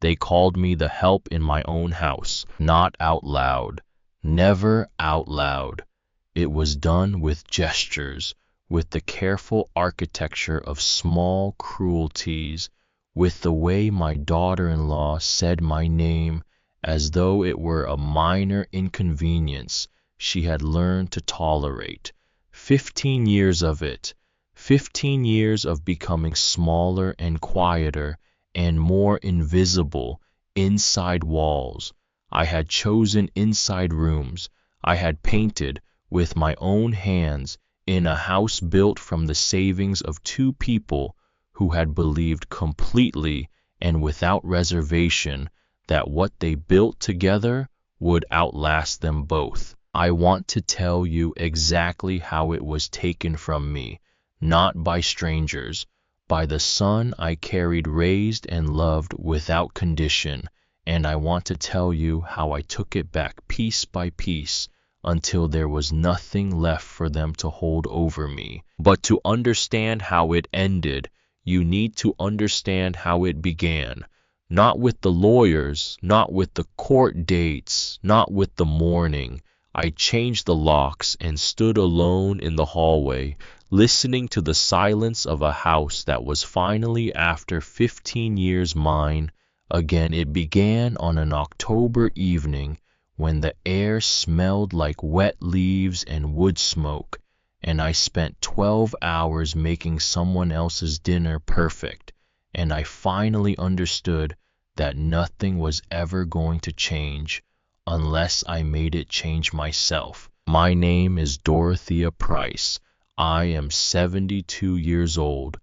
They called me the help in my own house, not out loud, never out loud. It was done with gestures, with the careful architecture of small cruelties, with the way my daughter-in-law said my name as though it were a minor inconvenience she had learned to tolerate. 15 years of it, 15 years of becoming smaller and quieter and more invisible inside walls. I had chosen inside rooms. I had painted with my own hands in a house built from the savings of two people who had believed completely and without reservation that what they built together would outlast them both. I want to tell you exactly how it was taken from me, not by strangers, by the son I carried, raised, and loved without condition, and I want to tell you how I took it back piece by piece until there was nothing left for them to hold over me. But to understand how it ended, you need to understand how it began. Not with the lawyers, not with the court dates, not with the mourning. I changed the locks and stood alone in the hallway, listening to the silence of a house that was finally, after 15 years, mine again. It began on an October evening when the air smelled like wet leaves and wood smoke, and I spent 12 hours making someone else's dinner perfect, and I finally understood that nothing was ever going to change unless I made it change myself. My name is Dorothea Price. I am 72 years old,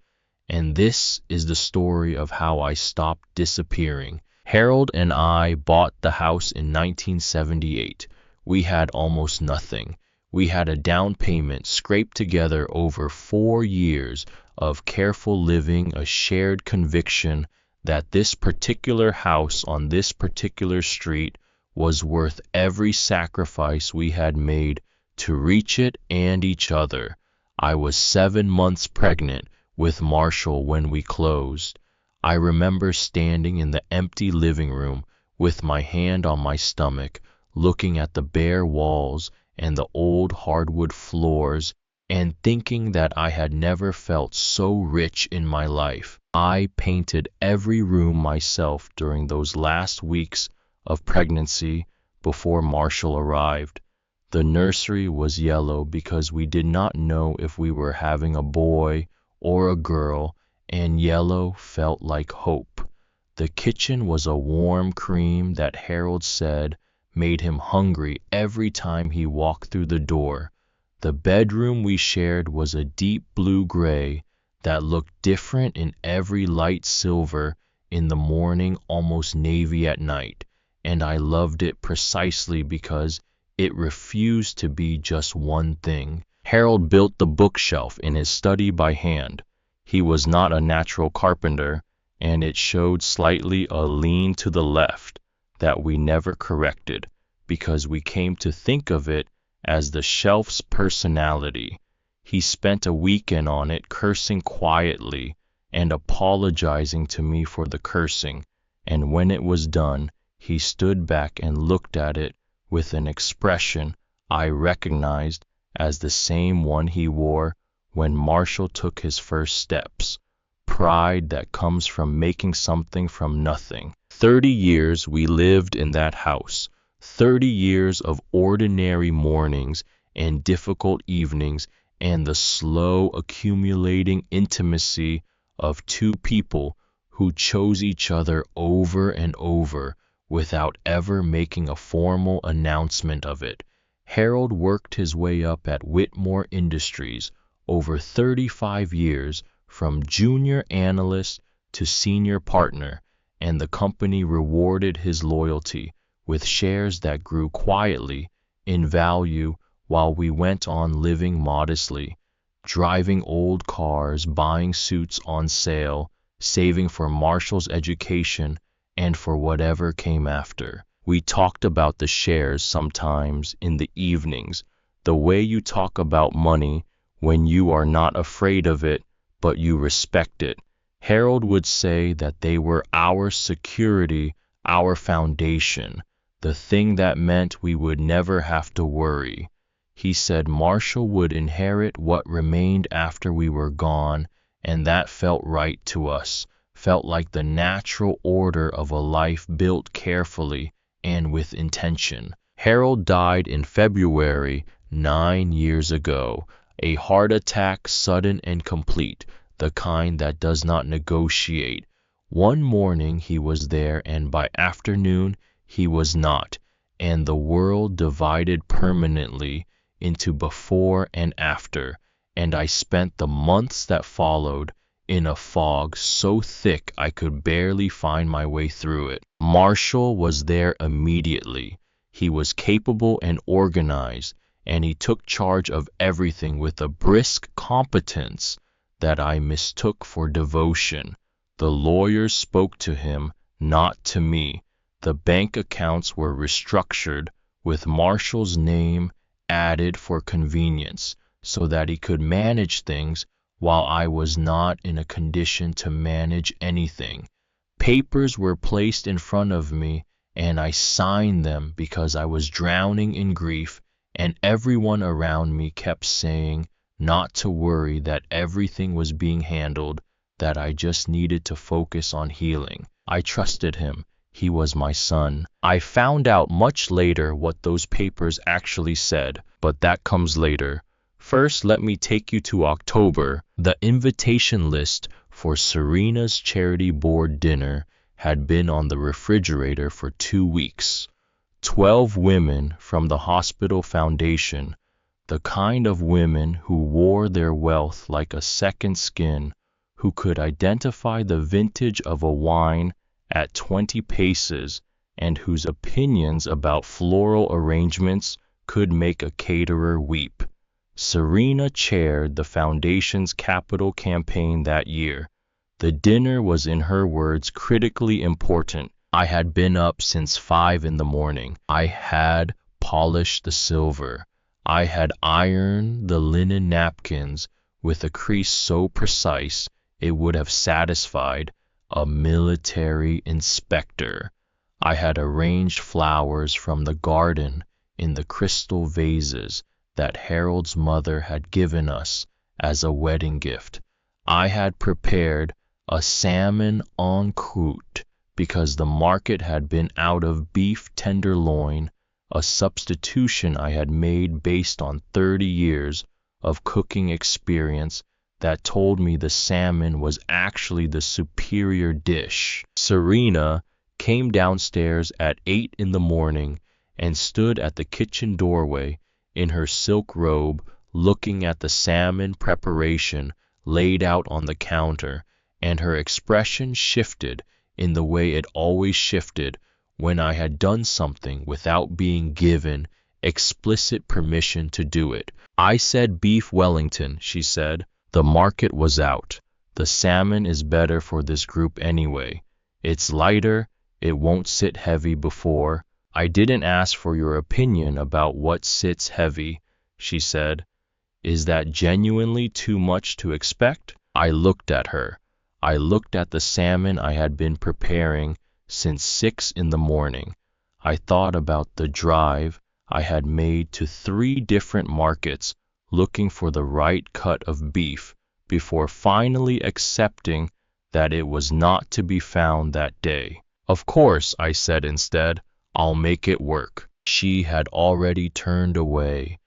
and this is the story of how I stopped disappearing. Harold and I bought the house in 1978. We had almost nothing. We had a down payment scraped together over 4 years of careful living, a shared conviction that this particular house on this particular street was worth every sacrifice we had made to reach it and each other. I was 7 months pregnant with Marshall when we closed. I remember standing in the empty living room with my hand on my stomach, looking at the bare walls and the old hardwood floors, and thinking that I had never felt so rich in my life. I painted every room myself during those last weeks of pregnancy before Marshall arrived. The nursery was yellow because we did not know if we were having a boy or a girl, and yellow felt like hope. The kitchen was a warm cream that Harold said made him hungry every time he walked through the door. The bedroom we shared was a deep blue-gray that looked different in every light, silver in the morning, almost navy at night, and I loved it precisely because it refused to be just one thing. Harold built the bookshelf in his study by hand. He was not a natural carpenter, and it showed slightly a lean to the left that we never corrected because we came to think of it as the shelf's personality. He spent a weekend on it cursing quietly and apologizing to me for the cursing, and when it was done, he stood back and looked at it with an expression I recognized as the same one he wore when Marshall took his first steps. Pride that comes from making something from nothing. 30 years we lived in that house. 30 years of ordinary mornings and difficult evenings, and the slow accumulating intimacy of two people who chose each other over and over without ever making a formal announcement of it. Harold worked his way up at Whitmore Industries over 35 years, from junior analyst to senior partner, and the company rewarded his loyalty with shares that grew quietly in value while we went on living modestly, driving old cars, buying suits on sale, saving for Marshall's education and for whatever came after. We talked about the shares sometimes in the evenings, the way you talk about money when you are not afraid of it, but you respect it. Harold would say that they were our security, our foundation, the thing that meant we would never have to worry. He said Marshall would inherit what remained after we were gone, and that felt right to us, felt like the natural order of a life built carefully and with intention. Harold died in February 9 years ago, a heart attack, sudden and complete, the kind that does not negotiate. One morning he was there, and by afternoon he was not, and the world divided permanently into before and after, and I spent the months that followed in a fog so thick I could barely find my way through it. Marshall was there immediately. He was capable and organized, and he took charge of everything with a brisk competence that I mistook for devotion. The lawyers spoke to him, not to me. The bank accounts were restructured, with Marshall's name added for convenience, so that he could manage things while I was not in a condition to manage anything. Papers were placed in front of me, and I signed them because I was drowning in grief, and everyone around me kept saying not to worry, that everything was being handled, that I just needed to focus on healing. I trusted him. He was my son. I found out much later what those papers actually said, but that comes later. First, let me take you to October. The invitation list for Serena's charity board dinner had been on the refrigerator for 2 weeks. 12 women from the hospital foundation, the kind of women who wore their wealth like a second skin, who could identify the vintage of a wine at 20 paces, and whose opinions about floral arrangements could make a caterer weep. Serena chaired the foundation's capital campaign that year. The dinner was, in her words, critically important. I had been up since 5 in the morning. I had polished the silver. I had ironed the linen napkins with a crease so precise it would have satisfied a military inspector. I had arranged flowers from the garden in the crystal vases that Harold's mother had given us as a wedding gift. I had prepared a salmon en croûte because the market had been out of beef tenderloin, a substitution I had made based on 30 years of cooking experience that told me the salmon was actually the superior dish. Serena came downstairs at 8 in the morning and stood at the kitchen doorway in her silk robe, looking at the salmon preparation laid out on the counter, and her expression shifted in the way it always shifted when I had done something without being given explicit permission to do it. I said beef Wellington, she said. The market was out. The salmon is better for this group anyway. It's lighter, it won't sit heavy before. I didn't ask for your opinion about what sits heavy, she said. Is that genuinely too much to expect? I looked at her. I looked at the salmon I had been preparing since 6 in the morning. I thought about the drive I had made to 3 different markets looking for the right cut of beef before finally accepting that it was not to be found that day. Of course, I said instead, I'll make it work. She had already turned away.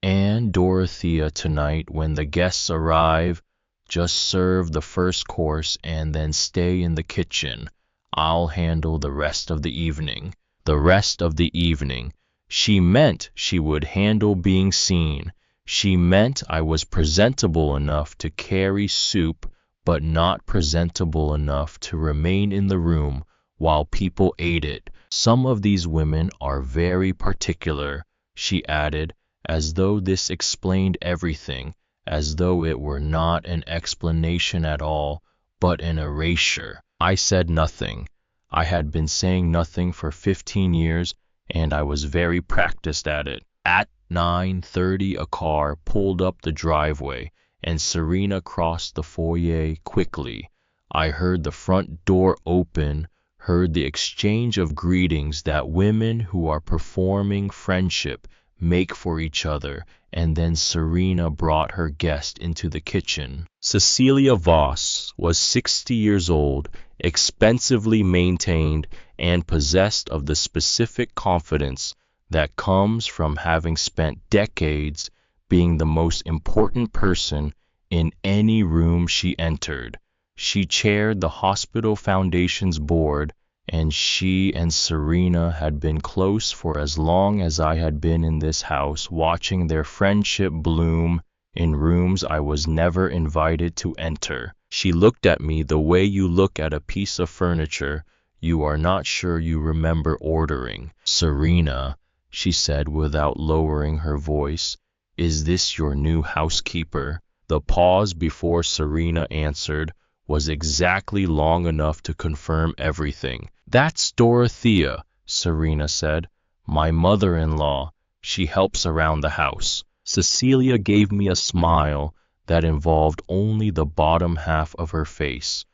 And Dorothea tonight, when the guests arrive, just serve the first course and then stay in the kitchen. I'll handle the rest of the evening. The rest of the evening. She meant she would handle being seen. She meant I was presentable enough to carry soup, but not presentable enough to remain in the room while people ate it. Some of these women are very particular, she added, as though this explained everything, as though it were not an explanation at all, but an erasure. I said nothing. I had been saying nothing for 15 years, and I was very practiced at it. At 9:30 a car pulled up the driveway, and Serena crossed the foyer quickly. I heard the front door open, heard the exchange of greetings that women who are performing friendship make for each other, and then Serena brought her guest into the kitchen. Cecilia Voss was 60 years old, expensively maintained, and possessed of the specific confidence that comes from having spent decades being the most important person in any room she entered. She chaired the Hospital Foundation's board, and she and Serena had been close for as long as I had been in this house, watching their friendship bloom in rooms I was never invited to enter. She looked at me the way you look at a piece of furniture you are not sure you remember ordering. "Serena," she said without lowering her voice, "is this your new housekeeper?" The pause before Serena answered was exactly long enough to confirm everything. "That's Dorothea," Serena said, "my mother-in-law. She helps around the house." Cecilia gave me a smile that involved only the bottom half of her face.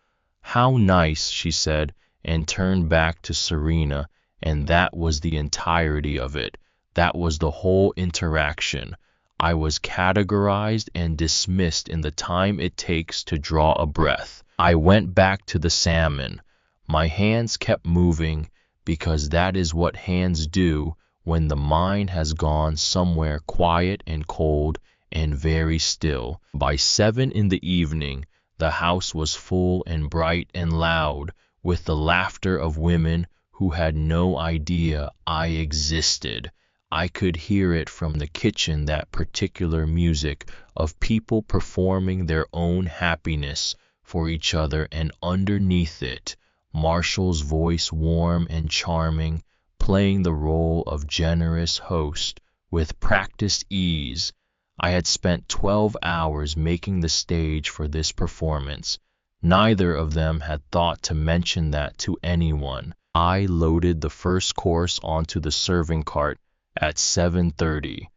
"How nice," she said, and turned back to Serena, and that was the entirety of it. That was the whole interaction. I was categorized and dismissed in the time it takes to draw a breath. I went back to the salmon. My hands kept moving, because that is what hands do when the mind has gone somewhere quiet and cold and very still. By 7 in the evening, the house was full and bright and loud with the laughter of women who had no idea I existed. I could hear it from the kitchen, that particular music of people performing their own happiness for each other, and underneath it, Marshall's voice, warm and charming, playing the role of generous host with practiced ease. I had spent 12 hours making the stage for this performance. Neither of them had thought to mention that to anyone. I loaded the first course onto the serving cart at 7:30.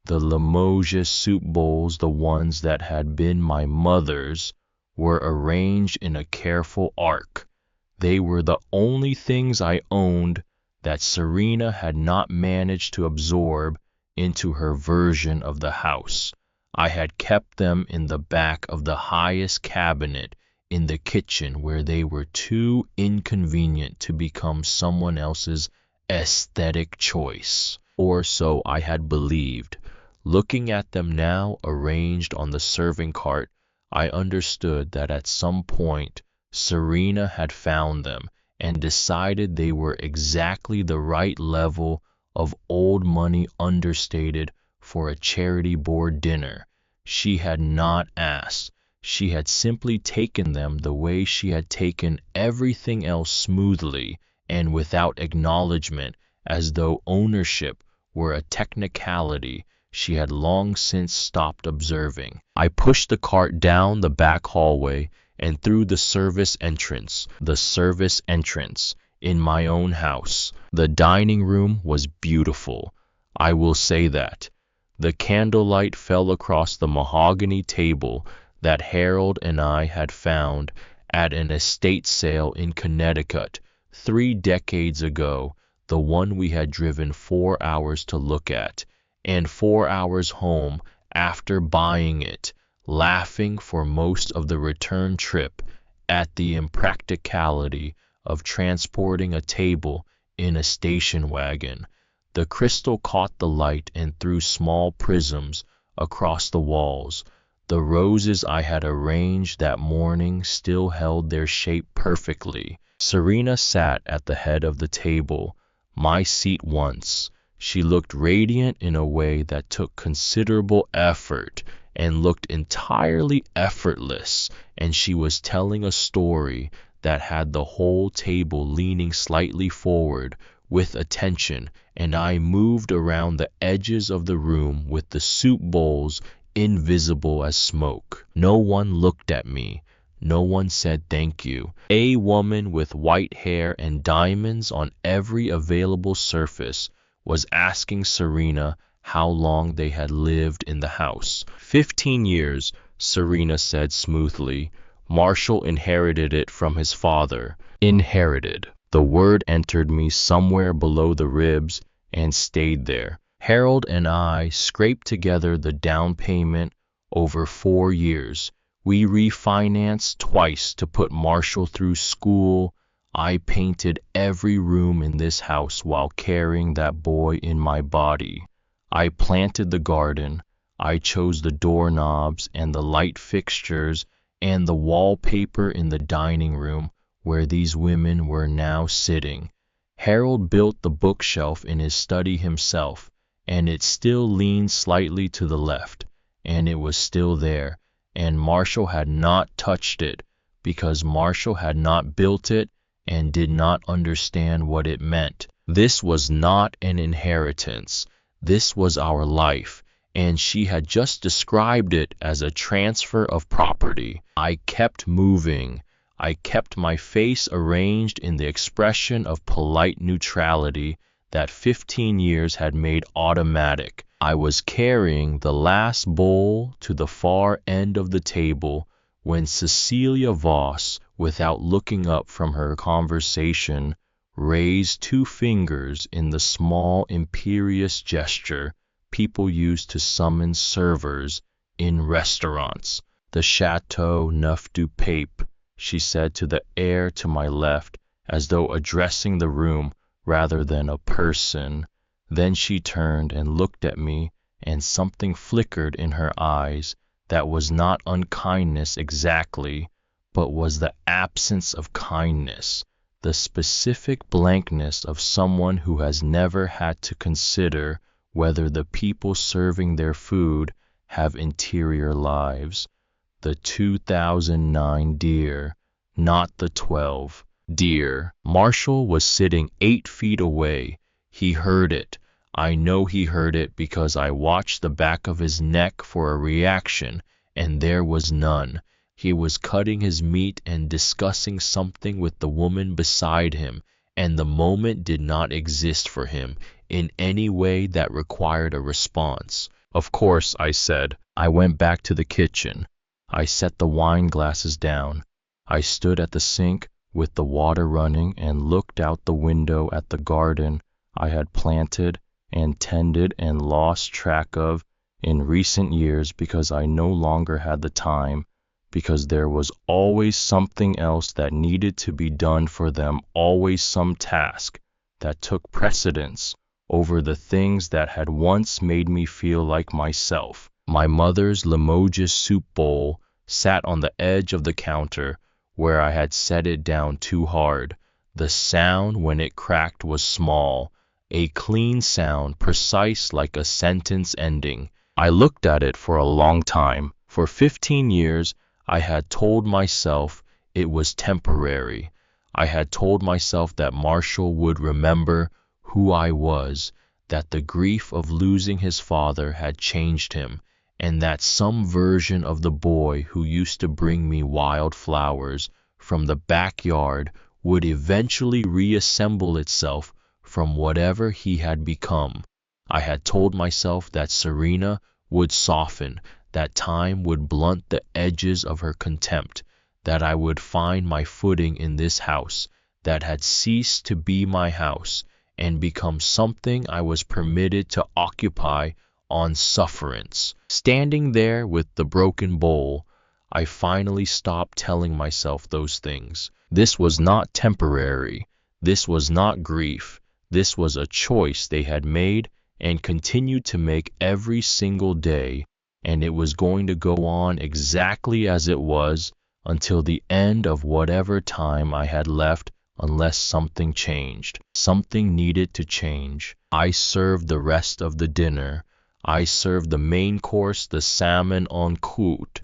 The Limoges soup bowls, the ones that had been my mother's, were arranged in a careful arc. They were the only things I owned that Serena had not managed to absorb into her version of the house. I had kept them in the back of the highest cabinet in the kitchen, where they were too inconvenient to become someone else's aesthetic choice. Or so I had believed. Looking at them now arranged on the serving cart, I understood that at some point Serena had found them and decided they were exactly the right level of old money, understated for a charity board dinner. She had not asked. She had simply taken them the way she had taken everything else, smoothly and without acknowledgement, as though ownership were a technicality she had long since stopped observing. I pushed the cart down the back hallway and through the service entrance in my own house. The dining room was beautiful, I will say that. The candlelight fell across the mahogany table that Harold and I had found at an estate sale in Connecticut 3 decades ago, the one we had driven 4 hours to look at, and 4 hours home after buying it, laughing for most of the return trip at the impracticality of transporting a table in a station wagon. The crystal caught the light and threw small prisms across the walls. The roses I had arranged that morning still held their shape perfectly. Serena sat at the head of the table, my seat once. She looked radiant in a way that took considerable effort and looked entirely effortless, and she was telling a story that had the whole table leaning slightly forward with attention, and I moved around the edges of the room with the soup bowls invisible as smoke. No one looked at me. No one said thank you. A woman with white hair and diamonds on every available surface was asking Serena how long they had lived in the house. 15 years, Serena said smoothly. Marshall inherited it from his father. Inherited. The word entered me somewhere below the ribs and stayed there. Harold and I scraped together the down payment over 4 years. We refinanced twice to put Marshall through school. I painted every room in this house while carrying that boy in my body. I planted the garden. I chose the doorknobs and the light fixtures and the wallpaper in the dining room where these women were now sitting. Harold built the bookshelf in his study himself, and it still leaned slightly to the left, and it was still there, and Marshall had not touched it because Marshall had not built it and did not understand what it meant. This was not an inheritance. This was our life, and she had just described it as a transfer of property. I kept moving. I kept my face arranged in the expression of polite neutrality that 15 years had made automatic. I was carrying the last bowl to the far end of the table when Cecilia Voss, without looking up from her conversation, raised 2 fingers in the small imperious gesture people use to summon servers in restaurants. The Chateau Neuf du Pape, she said to the air to my left, as though addressing the room rather than a person. Then she turned and looked at me, and something flickered in her eyes that was not unkindness exactly, but was the absence of kindness, the specific blankness of someone who has never had to consider whether the people serving their food have interior lives. The 2009 deer, not the 12 deer. Marshall was sitting 8 feet away. He heard it. I know he heard it because I watched the back of his neck for a reaction, and there was none. He was cutting his meat and discussing something with the woman beside him, and the moment did not exist for him in any way that required a response. Of course, I said. I went back to the kitchen. I set the wine glasses down. I stood at the sink with the water running and looked out the window at the garden I had planted and tended and lost track of in recent years because I no longer had the time, because there was always something else that needed to be done for them, always some task that took precedence over the things that had once made me feel like myself. My mother's Limoges soup bowl sat on the edge of the counter where I had set it down too hard. The sound when it cracked was small, a clean sound, precise like a sentence ending. I looked at it for a long time. For 15 years, I had told myself it was temporary. I had told myself that Marshall would remember who I was, that the grief of losing his father had changed him, and that some version of the boy who used to bring me wild flowers from the backyard would eventually reassemble itself from whatever he had become. I had told myself that Serena would soften, that time would blunt the edges of her contempt, that I would find my footing in this house that had ceased to be my house and become something I was permitted to occupy on sufferance. Standing there with the broken bowl, I finally stopped telling myself those things. This was not temporary. This was not grief. This was a choice they had made and continued to make every single day, and it was going to go on exactly as it was until the end of whatever time I had left, unless something changed. Something needed to change. I served the rest of the dinner. I served the main course, the salmon en croûte,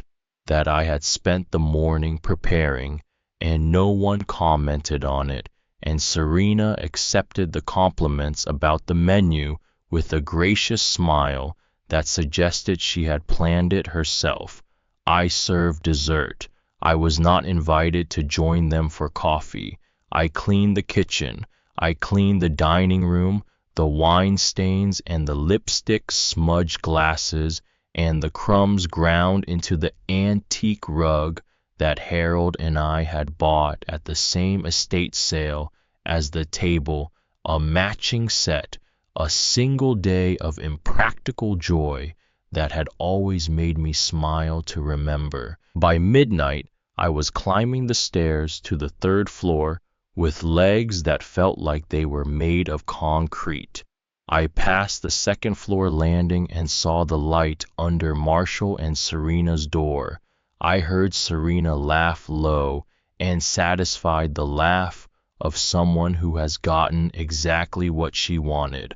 that I had spent the morning preparing, and no one commented on it, and Serena accepted the compliments about the menu with a gracious smile that suggested she had planned it herself. I served dessert. I was not invited to join them for coffee. I cleaned the kitchen. I cleaned the dining room, the wine stains and the lipstick smudged glasses and the crumbs ground into the antique rug that Harold and I had bought at the same estate sale as the table, a matching set, a single day of impractical joy that had always made me smile to remember. By midnight, I was climbing the stairs to the third floor with legs that felt like they were made of concrete. I passed the second floor landing and saw the light under Marshall and Serena's door. I heard Serena laugh low and satisfied, the laugh of someone who has gotten exactly what she wanted.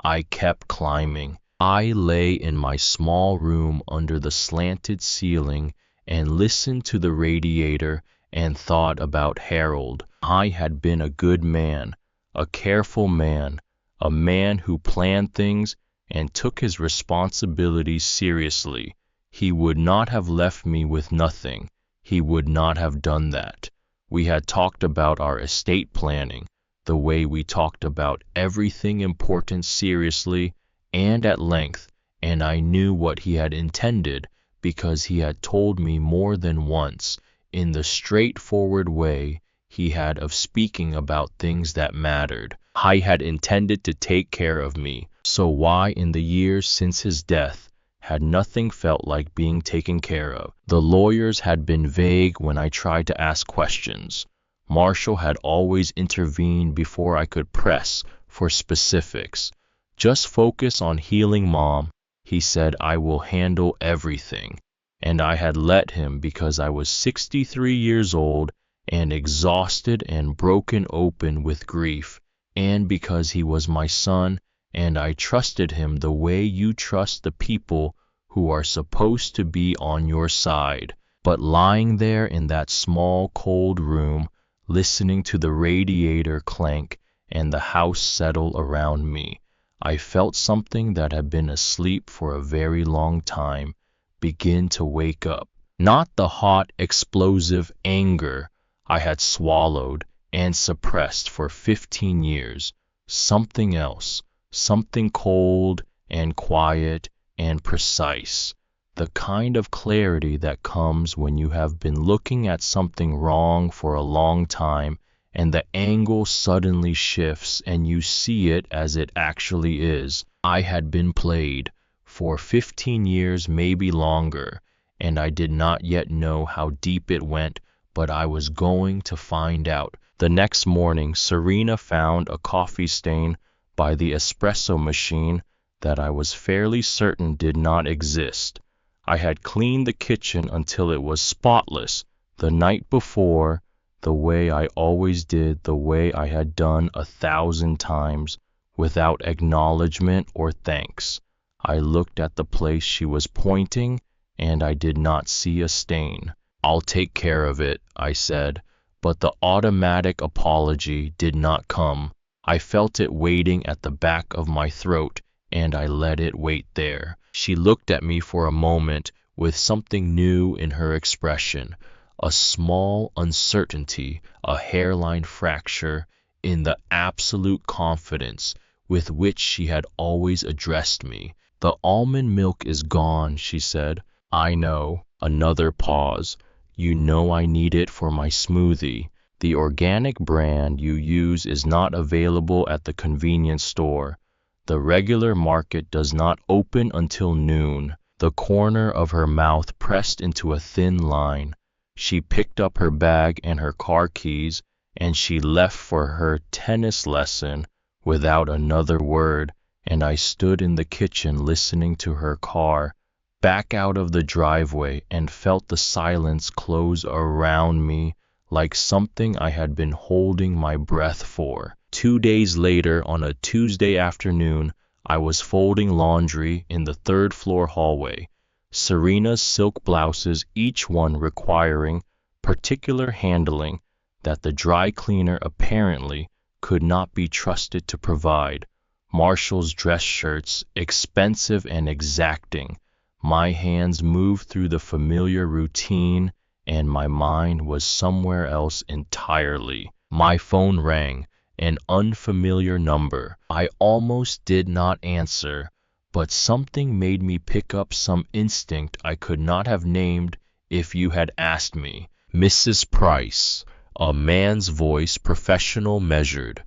I kept climbing. I lay in my small room under the slanted ceiling and listened to the radiator and thought about Harold. I had been a good man, a careful man, a man who planned things and took his responsibilities seriously. He would not have left me with nothing. He would not have done that. We had talked about our estate planning, the way we talked about everything important seriously and at length, and I knew what he had intended because he had told me more than once, in the straightforward way he had of speaking about things that mattered. I had intended to take care of me, so why in the years since his death had nothing felt like being taken care of? The lawyers had been vague when I tried to ask questions. Marshall had always intervened before I could press for specifics. Just focus on healing, Mom, he said. I will handle everything. And I had let him because I was 63 years old and exhausted and broken open with grief, and because he was my son and I trusted him the way you trust the people who are supposed to be on your side. But lying there in that small, cold room, listening to the radiator clank and the house settle around me, I felt something that had been asleep for a very long time begin to wake up. Not the hot, explosive anger I had swallowed and suppressed for 15 years. Something else, something cold and quiet and precise. The kind of clarity that comes when you have been looking at something wrong for a long time and the angle suddenly shifts and you see it as it actually is. I had been played for 15 years, maybe longer, and I did not yet know how deep it went, but I was going to find out. The next morning, Serena found a coffee stain by the espresso machine that I was fairly certain did not exist. I had cleaned the kitchen until it was spotless the night before, the way I always did, the way I had done 1,000 times, without acknowledgement or thanks. I looked at the place she was pointing, and I did not see a stain. I'll take care of it, I said, but the automatic apology did not come. I felt it waiting at the back of my throat, and I let it wait there. She looked at me for a moment with something new in her expression, a small uncertainty, a hairline fracture in the absolute confidence with which she had always addressed me. The almond milk is gone, she said. I know. Another pause. You know I need it for my smoothie. The organic brand you use is not available at the convenience store. The regular market does not open until noon. The corner of her mouth pressed into a thin line. She picked up her bag and her car keys, and she left for her tennis lesson without another word, and I stood in the kitchen listening to her car back out of the driveway and felt the silence close around me like something I had been holding my breath for. 2 days later, on a Tuesday afternoon, I was folding laundry in the third-floor hallway. Serena's silk blouses, each one requiring particular handling that the dry cleaner apparently could not be trusted to provide. Marshall's dress shirts, expensive and exacting. My hands moved through the familiar routine, and my mind was somewhere else entirely. My phone rang, an unfamiliar number. I almost did not answer, but something made me pick up, some instinct I could not have named if you had asked me. Mrs. Price, a man's voice, professional measured.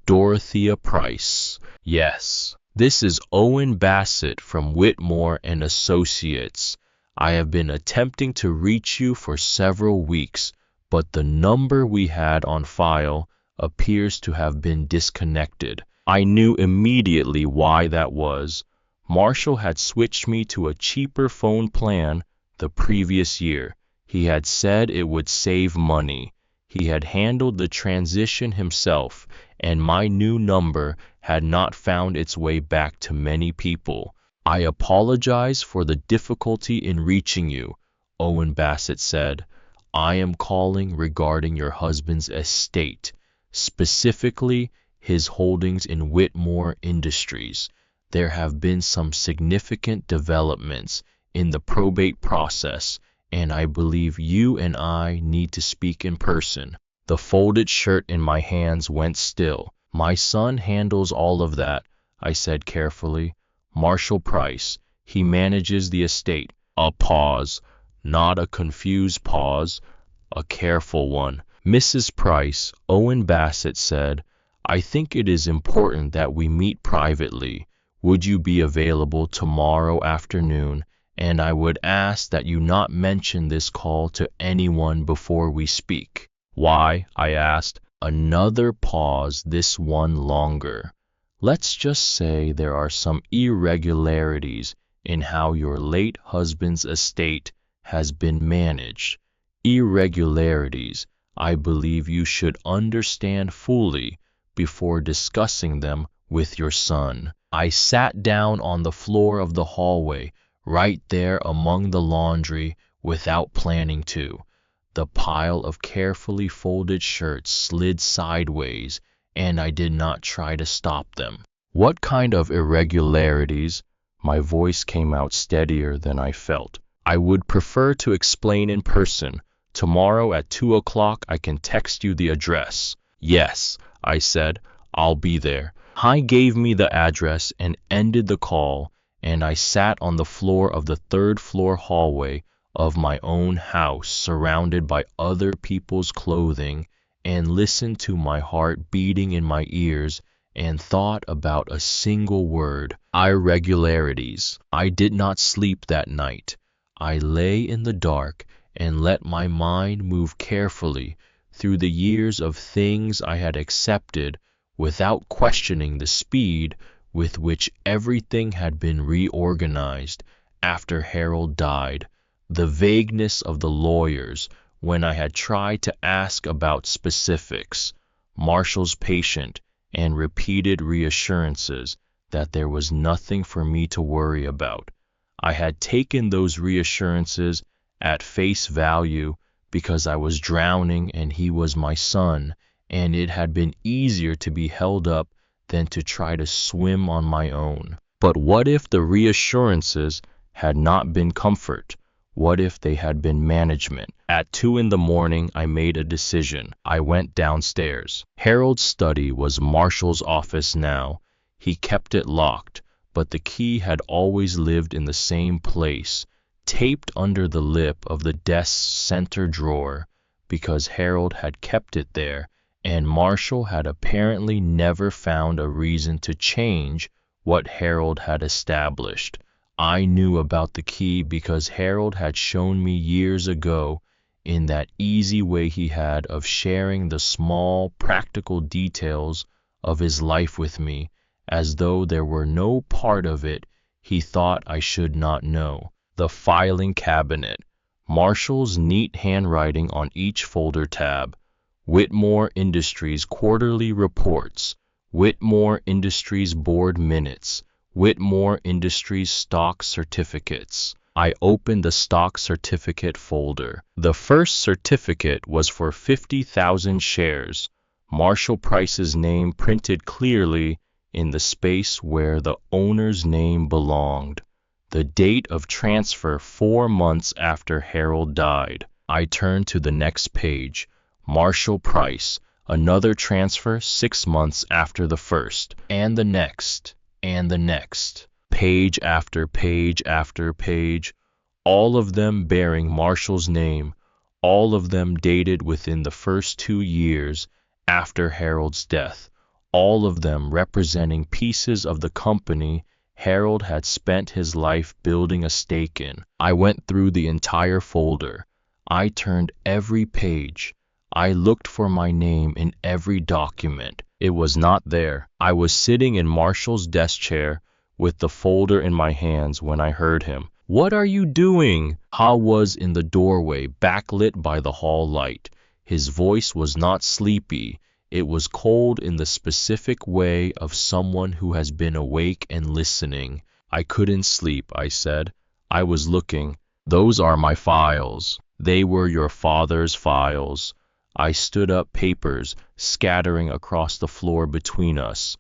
Dorothea Price. Yes, this is Owen Bassett from Whitmore and Associates. I have been attempting to reach you for several weeks, but the number we had on file appears to have been disconnected. I knew immediately why that was. Marshall had switched me to a cheaper phone plan the previous year. He had said it would save money. He had handled the transition himself, and my new number had not found its way back to many people. I apologize for the difficulty in reaching you, Owen Bassett said. I am calling regarding your husband's estate, specifically his holdings in Whitmore Industries. There have been some significant developments in the probate process, and I believe you and I need to speak in person. The folded shirt in my hands went still. My son handles all of that, I said carefully. Marshall Price, he manages the estate. A pause, not a confused pause, a careful one. Mrs. Price, Owen Bassett said, I think it is important that we meet privately. Would you be available tomorrow afternoon? And I would ask that you not mention this call to anyone before we speak. Why? I asked. Another pause, this one longer. Let's just say there are some irregularities in how your late husband's estate has been managed. Irregularities I believe you should understand fully before discussing them with your son. I sat down on the floor of the hallway, right there among the laundry, without planning to. The pile of carefully folded shirts slid sideways, and I did not try to stop them. What kind of irregularities? My voice came out steadier than I felt. I would prefer to explain in person. Tomorrow at 2 o'clock I can text you the address. Yes, I said, I'll be there. He gave me the address and ended the call, and I sat on the floor of the third-floor hallway of my own house, surrounded by other people's clothing, and listened to my heart beating in my ears and thought about a single word: irregularities. I did not sleep that night. I lay in the dark and let my mind move carefully through the years of things I had accepted without questioning the speed with which everything had been reorganized after Harold died, the vagueness of the lawyers when I had tried to ask about specifics, Marshall's patient and repeated reassurances that there was nothing for me to worry about. I had taken those reassurances at face value because I was drowning and he was my son, and it had been easier to be held up than to try to swim on my own. But what if the reassurances had not been comfort? What if they had been management? At 2 a.m, I made a decision. I went downstairs. Harold's study was Marshall's office now. He kept it locked, but the key had always lived in the same place, taped under the lip of the desk's center drawer, because Harold had kept it there, and Marshall had apparently never found a reason to change what Harold had established. I knew about the key because Harold had shown me years ago in that easy way he had of sharing the small, practical details of his life with me, as though there were no part of it he thought I should not know. The filing cabinet, Marshall's neat handwriting on each folder tab, Whitmore Industries quarterly reports, Whitmore Industries board minutes, Whitmore Industries stock certificates. I opened the stock certificate folder. The first certificate was for 50,000 shares, Marshall Price's name printed clearly in the space where the owner's name belonged. The date of transfer 4 months after Harold died. I turned to the next page. Marshall Price, another transfer 6 months after the first, and the next, and the next. Page after page after page, all of them bearing Marshall's name, all of them dated within the first 2 years after Harold's death, all of them representing pieces of the company Harold had spent his life building a stake in. I went through the entire folder. I turned every page. I looked for my name in every document. It was not there. I was sitting in Marshall's desk chair with the folder in my hands when I heard him. "What are you doing?" Ha was in the doorway, backlit by the hall light. His voice was not sleepy. It was cold in the specific way of someone who has been awake and listening. "I couldn't sleep," I said. "I was looking. Those are my files. They were your father's files." I stood up, papers scattering across the floor between us.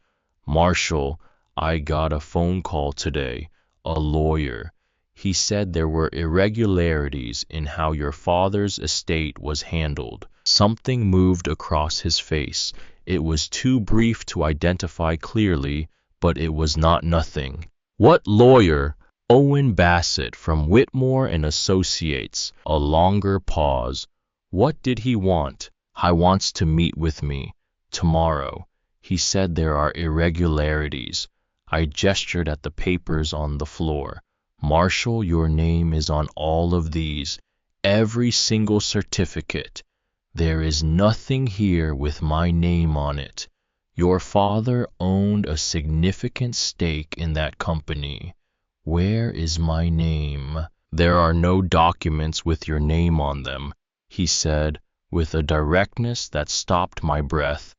"Marshall, I got a phone call today. A lawyer. He said there were irregularities in how your father's estate was handled." Something moved across his face. It was too brief to identify clearly, but it was not nothing. "What lawyer?" "Owen Bassett from Whitmore and Associates." A longer pause. "What did he want?" "He wants to meet with me. Tomorrow. He said there are irregularities." I gestured at the papers on the floor. "Marshall, your name is on all of these. Every single certificate. There is nothing here with my name on it. Your father owned a significant stake in that company. Where is my name?" "There are no documents with your name on them," he said, with a directness that stopped my breath.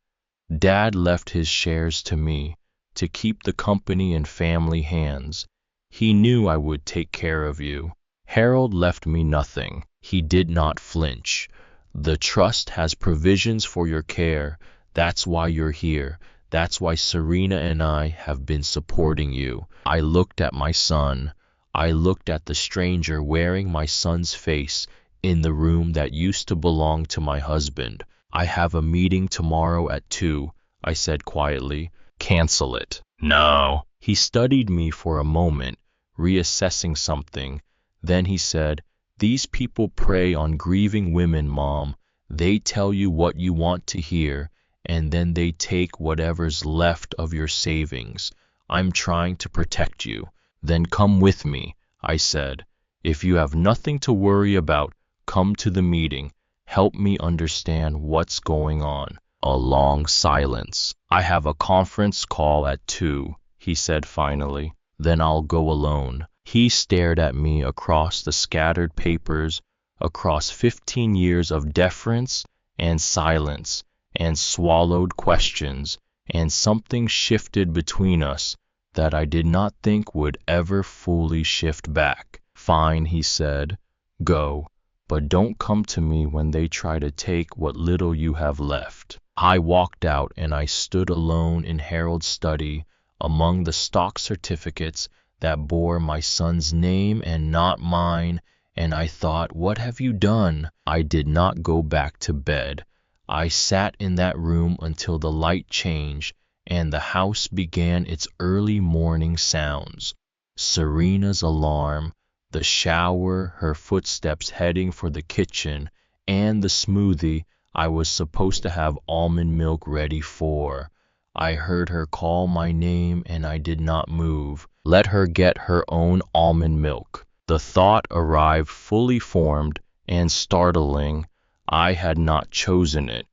"Dad left his shares to me, to keep the company in family hands. He knew I would take care of you. Harold left me nothing." He did not flinch. "The trust has provisions for your care. That's why you're here. That's why Serena and I have been supporting you." I looked at my son. I looked at the stranger wearing my son's face in the room that used to belong to my husband. "I have a meeting tomorrow at 2, I said quietly. "Cancel it." "No." He studied me for a moment, reassessing something. Then he said, "These people prey on grieving women, Mom. They tell you what you want to hear, and then they take whatever's left of your savings. I'm trying to protect you." "Then come with me," I said. "If you have nothing to worry about, come to the meeting. Help me understand what's going on." A long silence. "I have a conference call at 2, he said finally. "Then I'll go alone." He stared at me across the scattered papers, across 15 years of deference and silence and swallowed questions, and something shifted between us that I did not think would ever fully shift back. "Fine," he said. "Go, but don't come to me when they try to take what little you have left." I walked out and I stood alone in Harold's study among the stock certificates that bore my son's name and not mine, and I thought, what have you done? I did not go back to bed. I sat in that room until the light changed and the house began its early morning sounds. Serena's alarm, the shower, her footsteps heading for the kitchen, and the smoothie I was supposed to have almond milk ready for. I heard her call my name and I did not move. Let her get her own almond milk. The thought arrived fully formed and startling. I had not chosen it.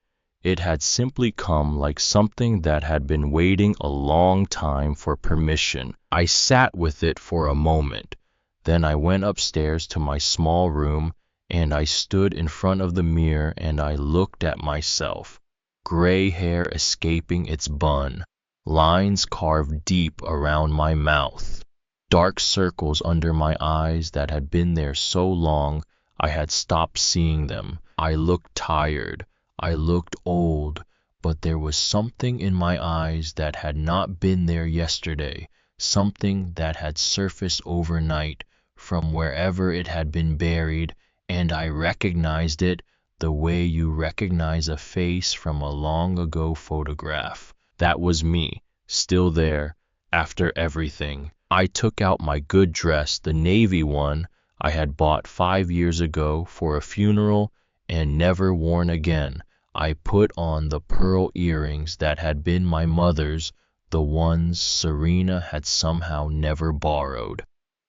It had simply come like something that had been waiting a long time for permission. I sat with it for a moment. Then I went upstairs to my small room and I stood in front of the mirror and I looked at myself. Gray hair escaping its bun, lines carved deep around my mouth, dark circles under my eyes that had been there so long I had stopped seeing them. I looked tired, I looked old, but there was something in my eyes that had not been there yesterday, something that had surfaced overnight from wherever it had been buried, and I recognized it the way you recognize a face from a long ago photograph. That was me, still there, after everything. I took out my good dress, the navy one I had bought 5 years ago for a funeral, and never worn again. I put on the pearl earrings that had been my mother's, the ones Serena had somehow never borrowed.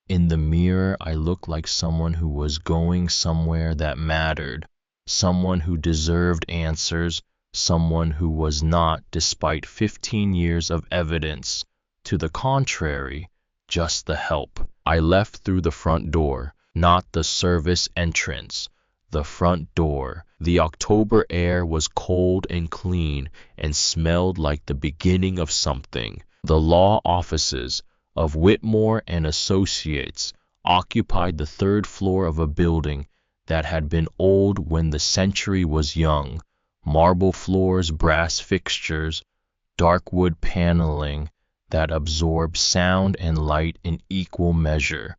In the mirror, I looked like someone who was going somewhere that mattered, someone who deserved answers, someone who was not, despite 15 years of evidence to the contrary, just the help. I left through the front door, not the service entrance. The front door. The October air was cold and clean and smelled like the beginning of something. The law offices of Whitmore and Associates occupied the third floor of a building that had been old when the century was young. Marble floors, brass fixtures, dark wood paneling that absorbed sound and light in equal measure.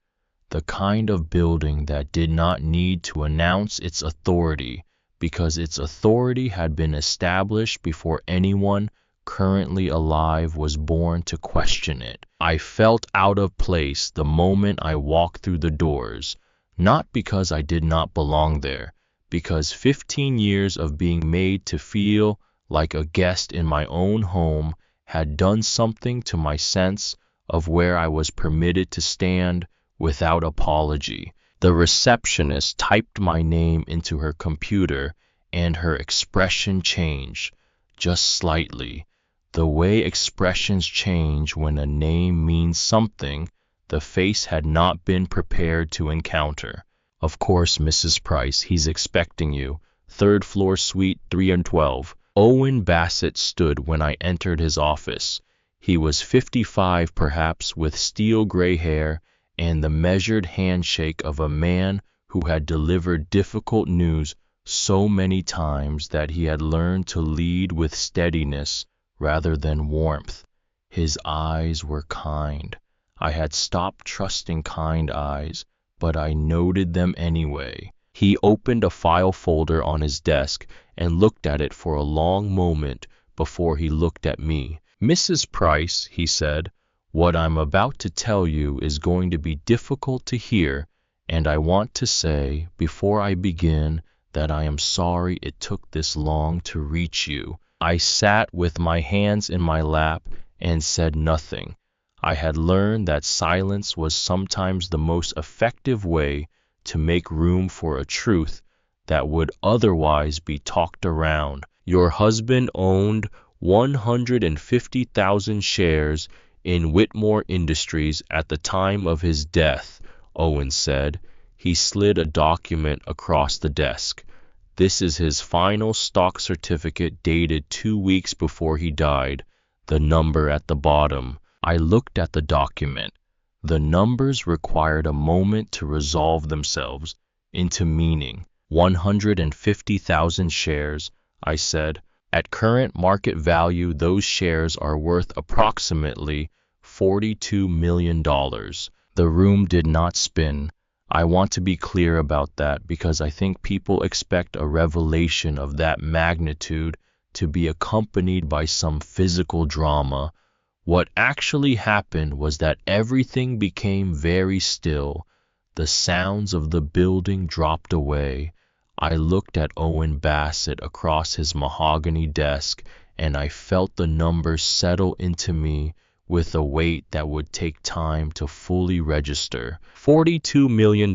The kind of building that did not need to announce its authority because its authority had been established before anyone currently alive was born to question it. I felt out of place the moment I walked through the doors, not because I did not belong there, because 15 years of being made to feel like a guest in my own home had done something to my sense of where I was permitted to stand without apology. The receptionist typed my name into her computer, and her expression changed, just slightly. The way expressions change when a name means something the face had not been prepared to encounter. "Of course, Mrs. Price, he's expecting you. Third floor, suite 312. Owen Bassett stood when I entered his office. He was 55 perhaps, with steel gray hair and the measured handshake of a man who had delivered difficult news so many times that he had learned to lead with steadiness rather than warmth. His eyes were kind. I had stopped trusting kind eyes, but I noted them anyway. He opened a file folder on his desk and looked at it for a long moment before he looked at me. "Mrs. Price," he said, "what I'm about to tell you is going to be difficult to hear, and I want to say, before I begin, that I am sorry it took this long to reach you." I sat with my hands in my lap and said nothing. I had learned that silence was sometimes the most effective way to make room for a truth that would otherwise be talked around. "Your husband owned 150,000 shares in Whitmore Industries at the time of his death," Owen said. He slid a document across the desk. "This is his final stock certificate dated 2 weeks before he died, the number at the bottom." I looked at the document. The numbers required a moment to resolve themselves into meaning. 150,000 shares, I said. At current market value, those shares are worth approximately $42 million. The room did not spin. I want to be clear about that because I think people expect a revelation of that magnitude to be accompanied by some physical drama. What actually happened was that everything became very still. The sounds of the building dropped away. I looked at Owen Bassett across his mahogany desk, and I felt the numbers settle into me with a weight that would take time to fully register. $42 million.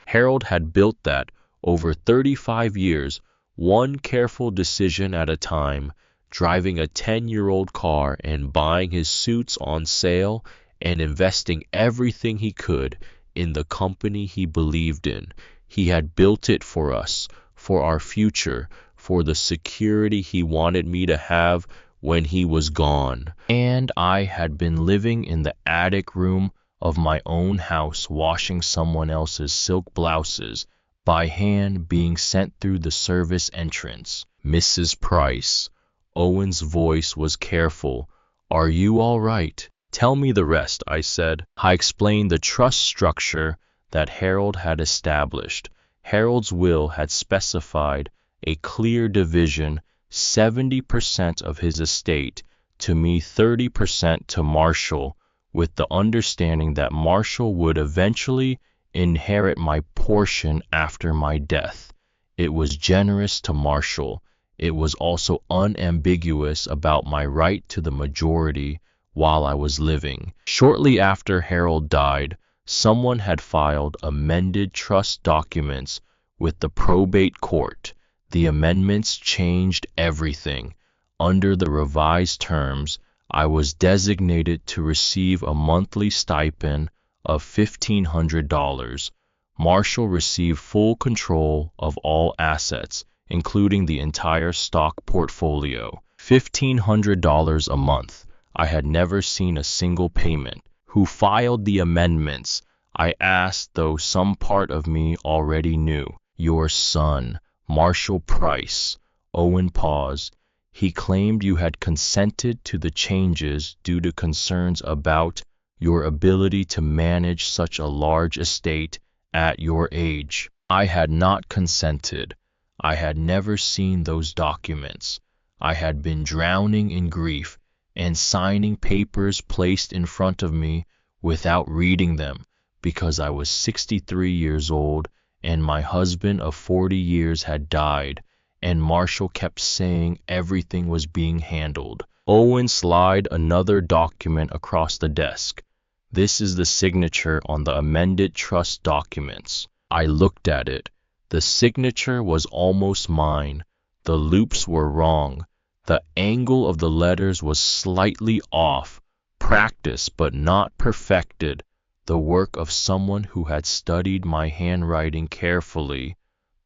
Harold had built that over 35 years, one careful decision at a time, driving a 10-year-old car and buying his suits on sale and investing everything he could in the company he believed in. He had built it for us, for our future, for the security he wanted me to have when he was gone. And I had been living in the attic room of my own house, washing someone else's silk blouses by hand, being sent through the service entrance. "Mrs. Price," Owen's voice was careful, "are you all right?" "Tell me the rest," I said. I explained the trust structure that Harold had established. Harold's will had specified a clear division, 70% of his estate to me, 30% to Marshall, with the understanding that Marshall would eventually inherit my portion after my death. It was generous to Marshall. It was also unambiguous about my right to the majority while I was living. Shortly after Harold died, someone had filed amended trust documents with the probate court. The amendments changed everything. Under the revised terms, I was designated to receive a monthly stipend of $1,500. Marshall received full control of all assets, including the entire stock portfolio. $1,500 a month. I had never seen a single payment. Who filed the amendments? I asked, though some part of me already knew. Your son, Marshall Price. Owen paused. He claimed you had consented to the changes due to concerns about your ability to manage such a large estate at your age. I had not consented. I had never seen those documents. I had been drowning in grief and signing papers placed in front of me without reading them because I was 63 years old and my husband of 40 years had died, and Marshall kept saying everything was being handled. Owen slid another document across the desk. This is the signature on the amended trust documents. I looked at it. The signature was almost mine. The loops were wrong. The angle of the letters was slightly off. Practice, but not perfected. The work of someone who had studied my handwriting carefully,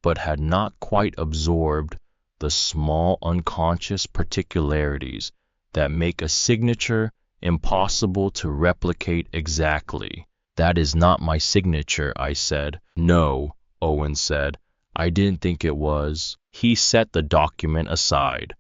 but had not quite absorbed the small unconscious particularities that make a signature impossible to replicate exactly. That is not my signature, I said. No, Owen said. I didn't think it was. He set the document aside.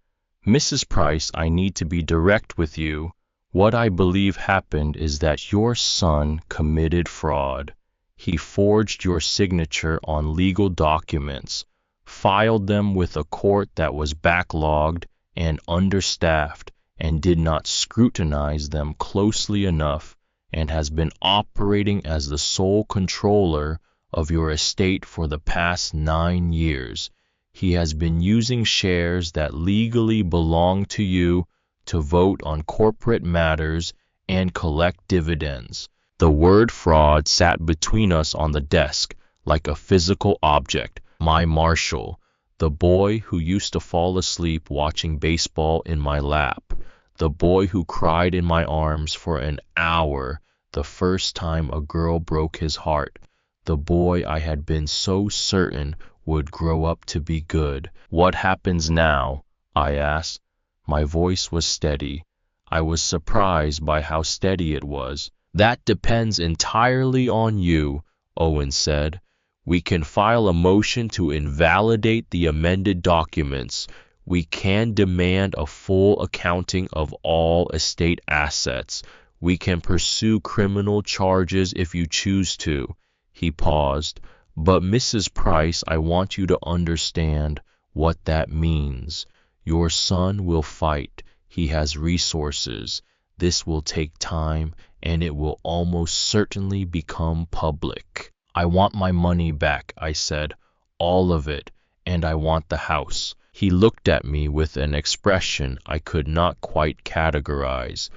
Mrs. Price, I need to be direct with you. What I believe happened is that your son committed fraud. He forged your signature on legal documents, filed them with a court that was backlogged and understaffed, and did not scrutinize them closely enough, and has been operating as the sole controller of your estate for the past 9 years. He has been using shares that legally belong to you to vote on corporate matters and collect dividends. The word fraud sat between us on the desk like a physical object. My Marshall, the boy who used to fall asleep watching baseball in my lap, the boy who cried in my arms for an hour the first time a girl broke his heart, the boy I had been so certain would grow up to be good. What happens now? I asked. My voice was steady. I was surprised by how steady it was. That depends entirely on you, Owen said. We can file a motion to invalidate the amended documents. We can demand a full accounting of all estate assets. We can pursue criminal charges if you choose to. He paused. But Mrs. Price, I want you to understand what that means. Your son will fight. He has resources. This will take time, and it will almost certainly become public. I want my money back, I said, all of it, and I want the house. He looked at me with an expression I could not quite categorize.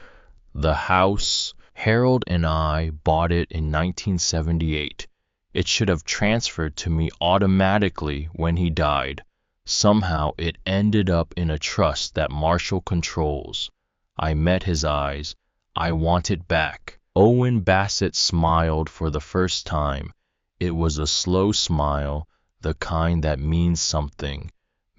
The house, Harold and I bought it in 1978. It should have transferred to me automatically when he died. Somehow it ended up in a trust that Marshall controls. I met his eyes. I want it back. Owen Bassett smiled for the first time. It was a slow smile, the kind that means something.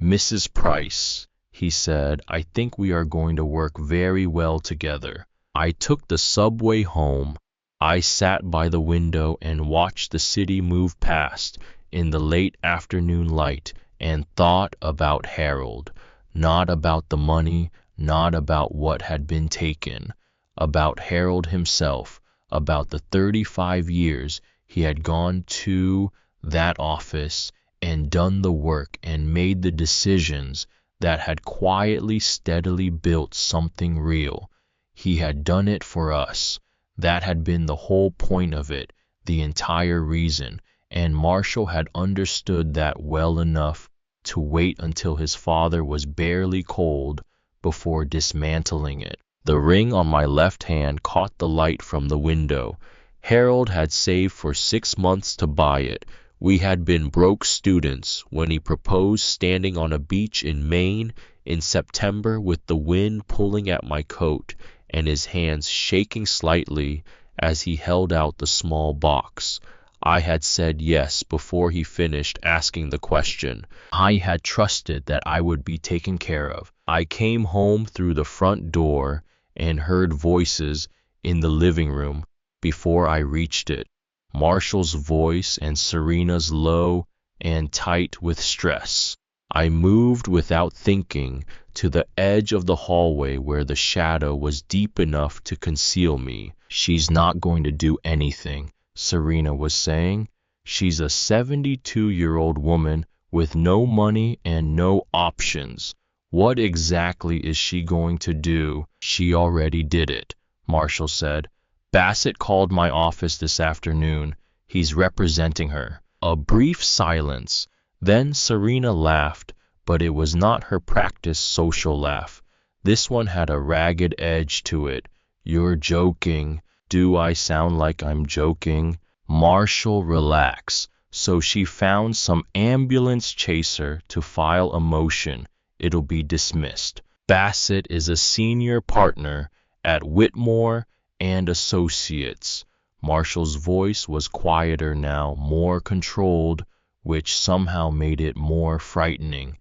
Mrs. Price, he said, I think we are going to work very well together. I took the subway home. I sat by the window and watched the city move past in the late afternoon light and thought about Harold, not about the money, not about what had been taken, about Harold himself, about the 35 years he had gone to that office and done the work and made the decisions that had quietly, steadily built something real. He had done it for us. That had been the whole point of it, the entire reason, and Marshall had understood that well enough to wait until his father was barely cold before dismantling it. The ring on my left hand caught the light from the window. Harold had saved for 6 months to buy it. We had been broke students when he proposed standing on a beach in Maine in September with the wind pulling at my coat and his hands shaking slightly as he held out the small box. I had said yes before he finished asking the question. I had trusted that I would be taken care of. I came home through the front door and heard voices in the living room before I reached it. Marshall's voice and Serena's low and tight with stress. I moved without thinking to the edge of the hallway where the shadow was deep enough to conceal me. She's not going to do anything, Serena was saying. She's a 72-year-old woman with no money and no options. What exactly is she going to do? She already did it, Marshall said. Bassett called my office this afternoon. He's representing her. A brief silence. Then Serena laughed, but it was not her practiced social laugh. This one had a ragged edge to it. You're joking. Do I sound like I'm joking? Marshall, relax. So she found some ambulance chaser to file a motion. It'll be dismissed. Bassett is a senior partner at Whitmore and Associates. Marshall's voice was quieter now, more controlled, which somehow made it more frightening.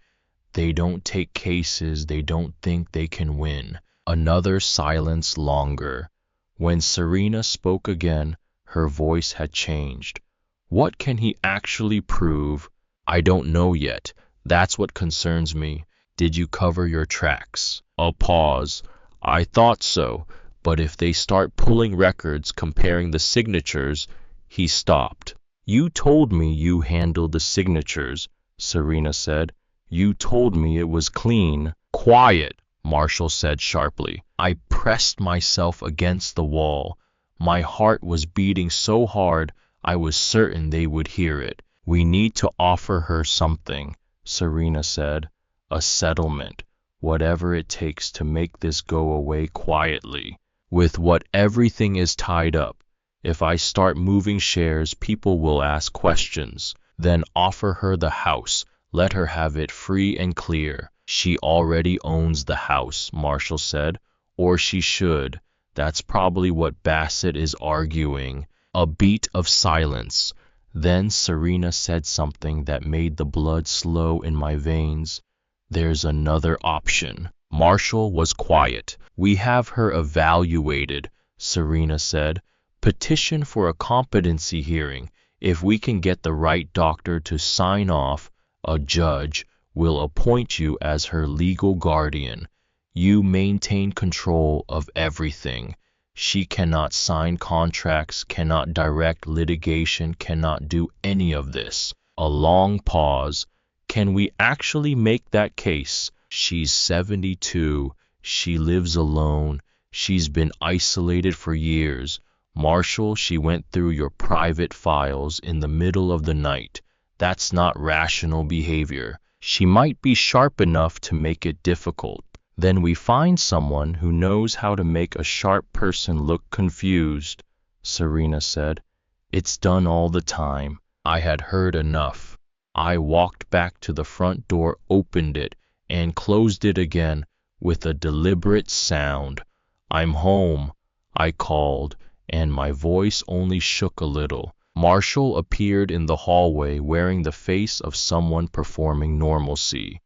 They don't take cases they don't think they can win. Another silence longer. When Serena spoke again, her voice had changed. What can he actually prove? I don't know yet. That's what concerns me. Did you cover your tracks? A pause. I thought so, but if they start pulling records comparing the signatures, he stopped. You told me you handled the signatures, Serena said. You told me it was clean. Quiet, Marshall said sharply. I pressed myself against the wall. My heart was beating so hard I was certain they would hear it. We need to offer her something, Serena said. A settlement, whatever it takes to make this go away quietly. With what everything is tied up, if I start moving shares, people will ask questions. Then offer her the house. Let her have it free and clear. She already owns the house, Marshall said. Or she should. That's probably what Bassett is arguing. A beat of silence. Then Serena said something that made the blood slow in my veins. There's another option. Marshall was quiet. We have her evaluated, Serena said. Petition for a competency hearing. If we can get the right doctor to sign off, a judge will appoint you as her legal guardian. You maintain control of everything. She cannot sign contracts, cannot direct litigation, cannot do any of this. A long pause. Can we actually make that case? She's 72. She lives alone. She's been isolated for years. Marshall, she went through your private files in the middle of the night. That's not rational behavior. She might be sharp enough to make it difficult. Then we find someone who knows how to make a sharp person look confused, Serena said. It's done all the time. I had heard enough. I walked back to the front door, opened it, and closed it again with a deliberate sound. I'm home, I called, and my voice only shook a little. Marshall appeared in the hallway wearing the face of someone performing normalcy.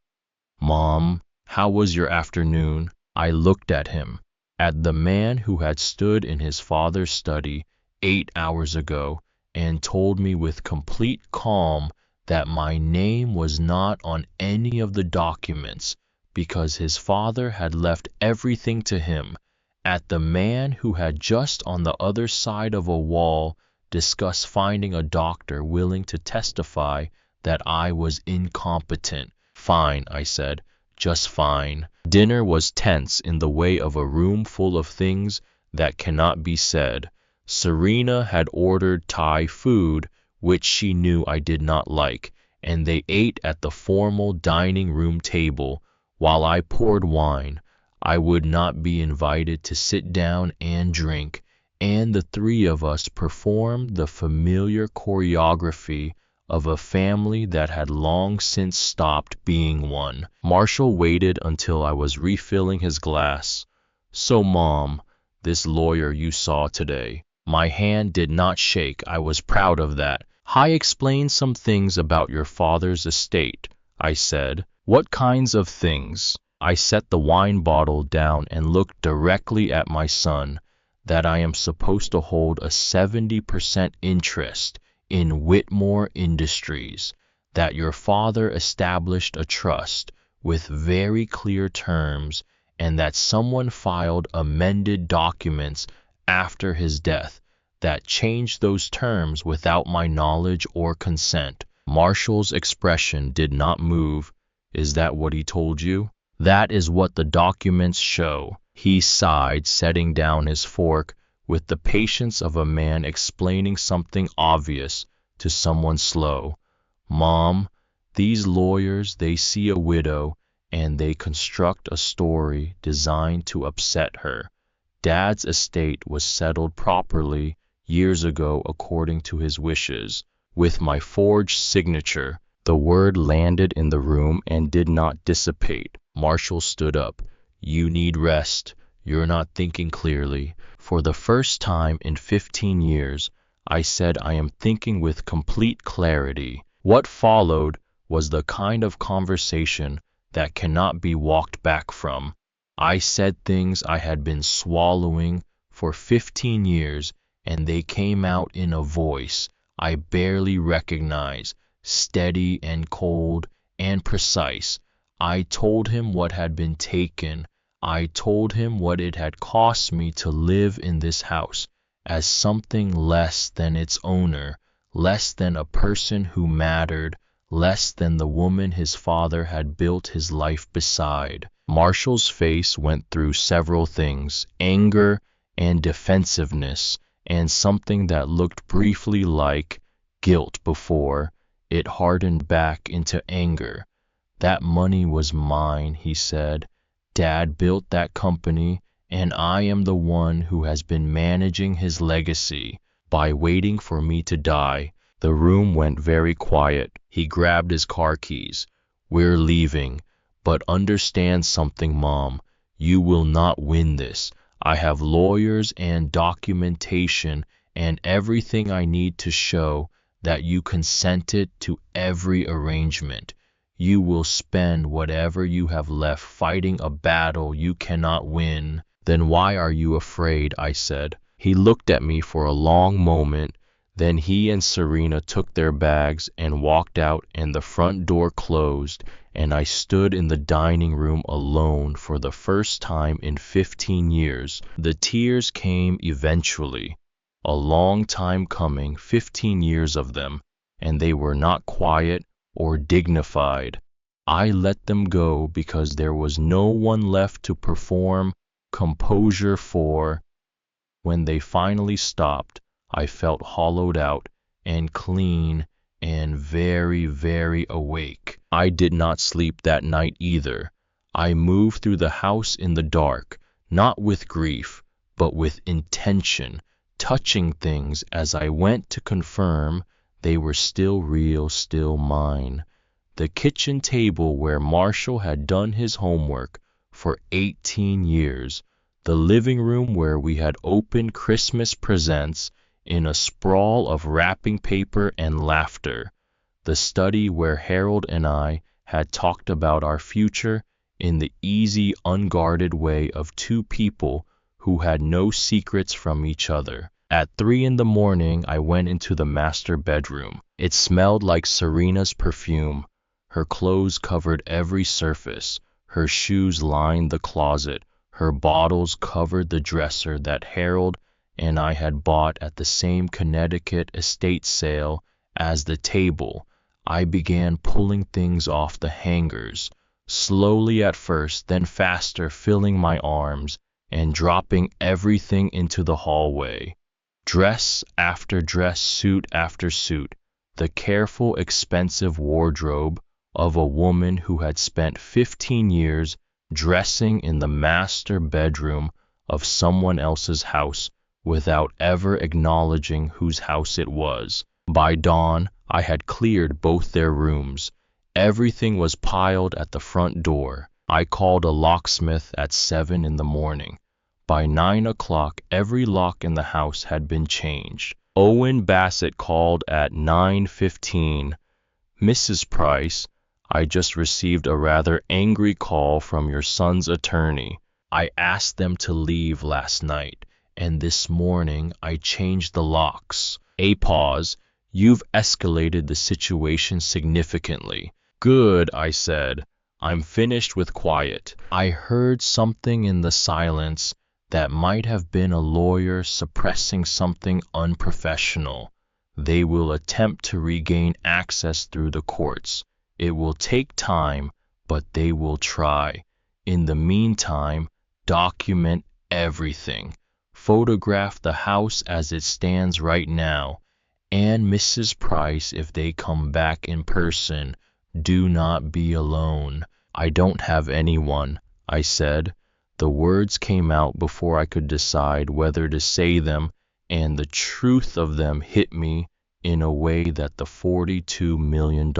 Mom, how was your afternoon? I looked at him, at the man who had stood in his father's study 8 hours ago and told me with complete calm that my name was not on any of the documents because his father had left everything to him, at the man who had just on the other side of a wall discussed finding a doctor willing to testify that I was incompetent. Fine, I said, just fine. Dinner was tense in the way of a room full of things that cannot be said. Serena had ordered Thai food, which she knew I did not like, and they ate at the formal dining room table while I poured wine. I would not be invited to sit down and drink, and the three of us performed the familiar choreography of a family that had long since stopped being one. Marshall waited until I was refilling his glass. "So, Mom, this lawyer you saw today." My hand did not shake. I was proud of that. "I explained some things about your father's estate," I said. "What kinds of things?" I set the wine bottle down and looked directly at my son. "That I am supposed to hold a 70% interest in Whitmore Industries, that your father established a trust with very clear terms, and that someone filed amended documents after his death that changed those terms without my knowledge or consent." Marshall's expression did not move. "Is that what he told you?" "That is what the documents show," he sighed, setting down his fork with the patience of a man explaining something obvious to someone slow. "Mom, these lawyers, they see a widow and they construct a story designed to upset her. Dad's estate was settled properly years ago according to his wishes, with my forged signature." The word landed in the room and did not dissipate. Marshall stood up. "You need rest. You're not thinking clearly." For the first time in 15 years, I said, "I am thinking with complete clarity." What followed was the kind of conversation that cannot be walked back from. I said things I had been swallowing for 15 years, and they came out in a voice I barely recognized, steady and cold and precise. I told him what had been taken. I told him what it had cost me to live in this house as something less than its owner, less than a person who mattered, less than the woman his father had built his life beside. Marshall's face went through several things: anger and defensiveness, and something that looked briefly like guilt before it hardened back into anger. "That money was mine," he said. "Dad built that company, and I am the one who has been managing his legacy by waiting for me to die." The room went very quiet. He grabbed his car keys. "We're leaving. But understand something, Mom. You will not win this. I have lawyers and documentation and everything I need to show that you consented to every arrangement. You will spend whatever you have left fighting a battle you cannot win." "Then why are you afraid?" I said. He looked at me for a long moment. Then he and Serena took their bags and walked out, and the front door closed, and I stood in the dining room alone for the first time in 15 years. The tears came eventually. A long time coming, 15 years of them, and they were not quiet or dignified. I let them go because there was no one left to perform composure for. When they finally stopped, I felt hollowed out and clean and very, very awake. I did not sleep that night either. I moved through the house in the dark, not with grief, but with intention, touching things as I went to confirm they were still real, still mine. The kitchen table where Marshall had done his homework for 18 years, the living room where we had opened Christmas presents in a sprawl of wrapping paper and laughter, the study where Harold and I had talked about our future in the easy, unguarded way of two people who had no secrets from each other. At 3 in the morning, I went into the master bedroom. It smelled like Serena's perfume. Her clothes covered every surface. Her shoes lined the closet. Her bottles covered the dresser that Harold and I had bought at the same Connecticut estate sale as the table. I began pulling things off the hangers, slowly at first, then faster, filling my arms and dropping everything into the hallway. Dress after dress, suit after suit, the careful, expensive wardrobe of a woman who had spent 15 years dressing in the master bedroom of someone else's house without ever acknowledging whose house it was. By dawn, I had cleared both their rooms. Everything was piled at the front door. I called a locksmith at 7 in the morning. By 9 o'clock, every lock in the house had been changed. Owen Bassett called at 9:15. Mrs. Price, I just received a rather angry call from your son's attorney. I asked them to leave last night, and this morning I changed the locks. A pause. You've escalated the situation significantly. Good, I said. I'm finished with quiet. I heard something in the silence that might have been a lawyer suppressing something unprofessional. They will attempt to regain access through the courts. It will take time, but they will try. In the meantime, document everything. Photograph the house as it stands right now. And Mrs. Price, if they come back in person, do not be alone. I don't have anyone, I said. The words came out before I could decide whether to say them, and the truth of them hit me in a way that the $42 million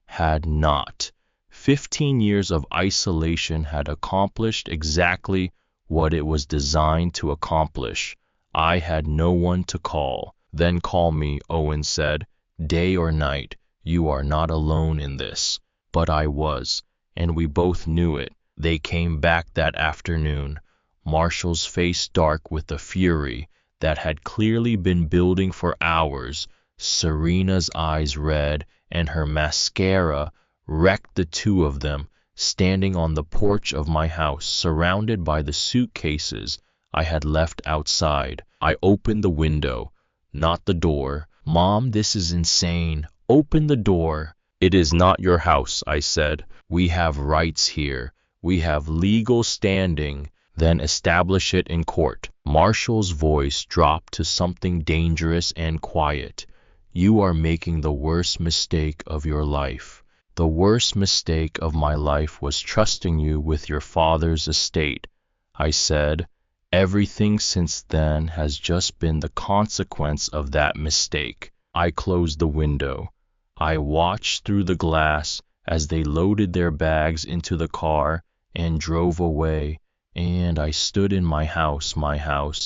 had not. 15 years of isolation had accomplished exactly what it was designed to accomplish. I had no one to call. Then call me, Owen said. Day or night, you are not alone in this. But I was, and we both knew it. They came back that afternoon, Marshall's face dark with the fury that had clearly been building for hours, Serena's eyes red, and her mascara wrecked the two of them, standing on the porch of my house, surrounded by the suitcases I had left outside. I opened the window, not the door. Mom, this is insane. Open the door. It is not your house, I said. We have rights here. We have legal standing. Then establish it in court. Marshall's voice dropped to something dangerous and quiet. You are making the worst mistake of your life. The worst mistake of my life was trusting you with your father's estate, I said. Everything since then has just been the consequence of that mistake. I closed the window. I watched through the glass as they loaded their bags into the car and drove away, and I stood in my house,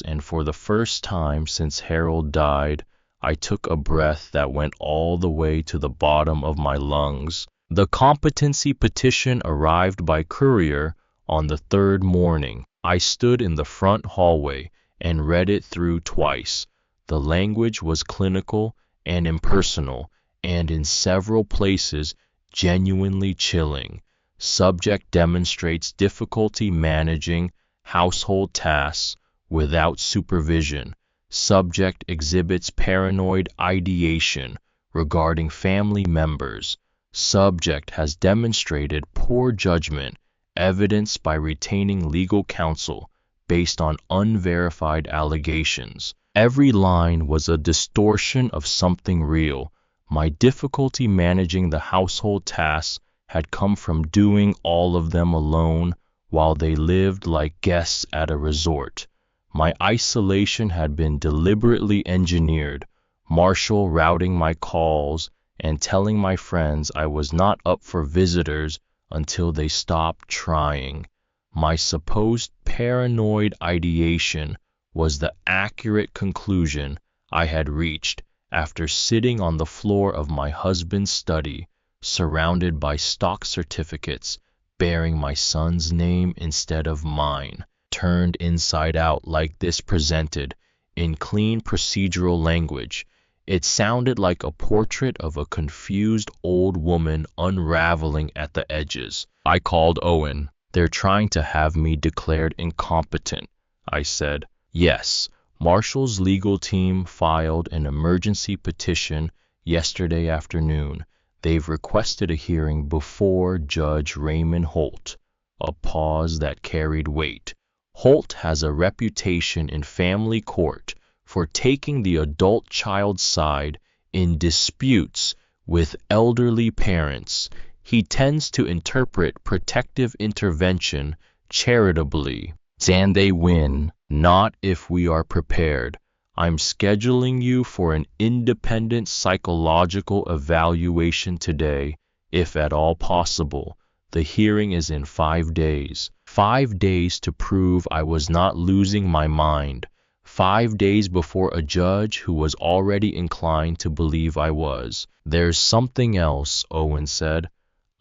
and for the first time since Harold died, I took a breath that went all the way to the bottom of my lungs. The competency petition arrived by courier on the third morning. I stood in the front hallway and read it through twice. The language was clinical and impersonal, and in several places genuinely chilling. Subject demonstrates difficulty managing household tasks without supervision. Subject exhibits paranoid ideation regarding family members. Subject has demonstrated poor judgment, evidenced by retaining legal counsel based on unverified allegations. Every line was a distortion of something real. My difficulty managing the household tasks had come from doing all of them alone while they lived like guests at a resort. My isolation had been deliberately engineered, Marshall routing my calls and telling my friends I was not up for visitors until they stopped trying. My supposed paranoid ideation was the accurate conclusion I had reached after sitting on the floor of my husband's study, surrounded by stock certificates bearing my son's name instead of mine, turned inside out like this, presented in clean procedural language. It sounded like a portrait of a confused old woman unraveling at the edges. I called Owen. They're trying to have me declared incompetent, I said. Yes. Marshall's legal team filed an emergency petition yesterday afternoon. They've requested a hearing before Judge Raymond Holt. A pause that carried weight. Holt has a reputation in family court for taking the adult child's side in disputes with elderly parents. He tends to interpret protective intervention charitably. And they win, not if we are prepared. I'm scheduling you for an independent psychological evaluation today, if at all possible. The hearing is in 5 days. 5 days to prove I was not losing my mind. 5 days before a judge who was already inclined to believe I was. There's something else, Owen said.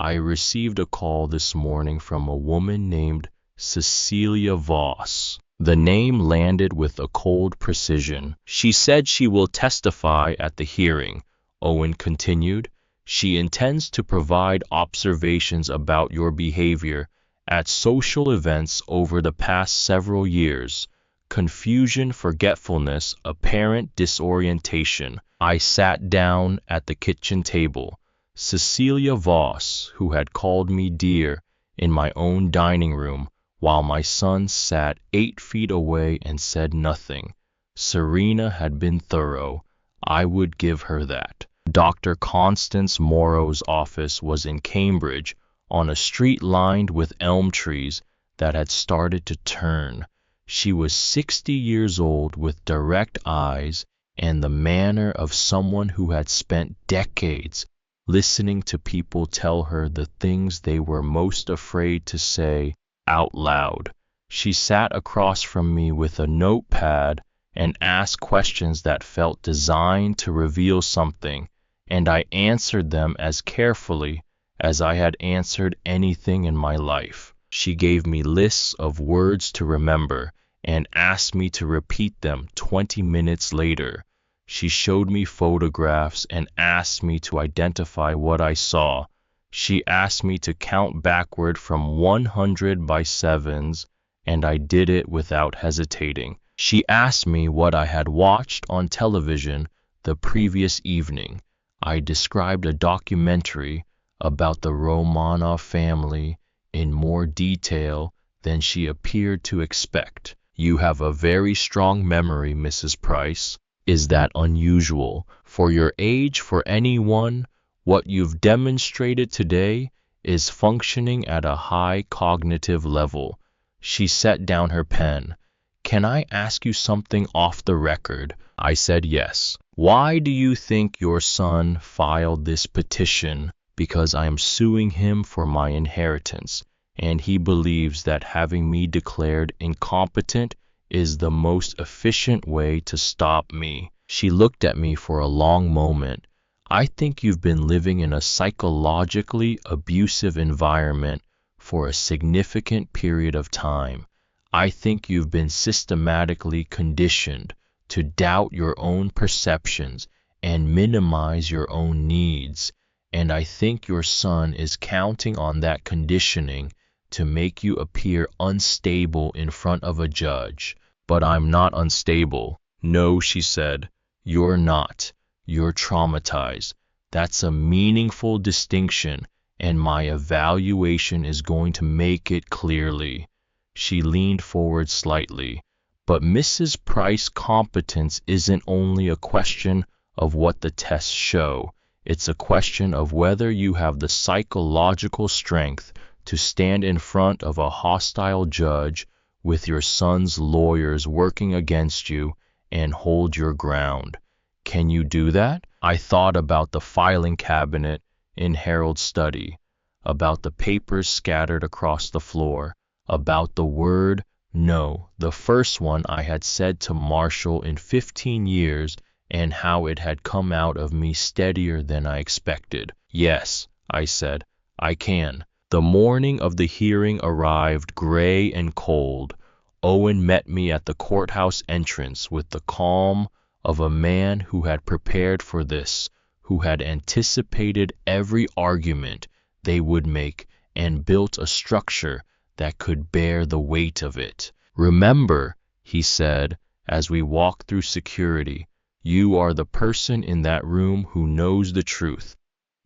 I received a call this morning from a woman named Cecilia Voss. The name landed with a cold precision. She said she will testify at the hearing, Owen continued. She intends to provide observations about your behavior at social events over the past several years. Confusion, forgetfulness, apparent disorientation. I sat down at the kitchen table. Cecilia Voss, who had called me dear in my own dining room, while my son sat 8 feet away and said nothing. Serena had been thorough. I would give her that. Dr. Constance Morrow's office was in Cambridge, on a street lined with elm trees that had started to turn. She was 60 years old with direct eyes and the manner of someone who had spent decades listening to people tell her the things they were most afraid to say out loud. She sat across from me with a notepad and asked questions that felt designed to reveal something, and I answered them as carefully as I had answered anything in my life. She gave me lists of words to remember and asked me to repeat them 20 minutes later. She showed me photographs and asked me to identify what I saw. She asked me to count backward from 100 by sevens, and I did it without hesitating. She asked me what I had watched on television the previous evening. I described a documentary about the Romanov family in more detail than she appeared to expect. You have a very strong memory, Mrs. Price. Is that unusual? For your age, for anyone? What you've demonstrated today is functioning at a high cognitive level. She set down her pen. Can I ask you something off the record? I said yes. Why do you think your son filed this petition? Because I am suing him for my inheritance, and he believes that having me declared incompetent is the most efficient way to stop me. She looked at me for a long moment. I think you've been living in a psychologically abusive environment for a significant period of time. I think you've been systematically conditioned to doubt your own perceptions and minimize your own needs. And I think your son is counting on that conditioning to make you appear unstable in front of a judge. But I'm not unstable. No, she said. You're not. You're traumatized. That's a meaningful distinction, and my evaluation is going to make it clearly. She leaned forward slightly. But Mrs. Price, competence isn't only a question of what the tests show. It's a question of whether you have the psychological strength to stand in front of a hostile judge with your son's lawyers working against you and hold your ground. Can you do that? I thought about the filing cabinet in Harold's study, about the papers scattered across the floor, about the word no, the first one I had said to Marshall in 15 years, and how it had come out of me steadier than I expected. Yes, I said, I can. The morning of the hearing arrived gray and cold. Owen met me at the courthouse entrance with the calm of a man who had prepared for this, who had anticipated every argument they would make and built a structure that could bear the weight of it. Remember, he said, as we walked through security, you are the person in that room who knows the truth.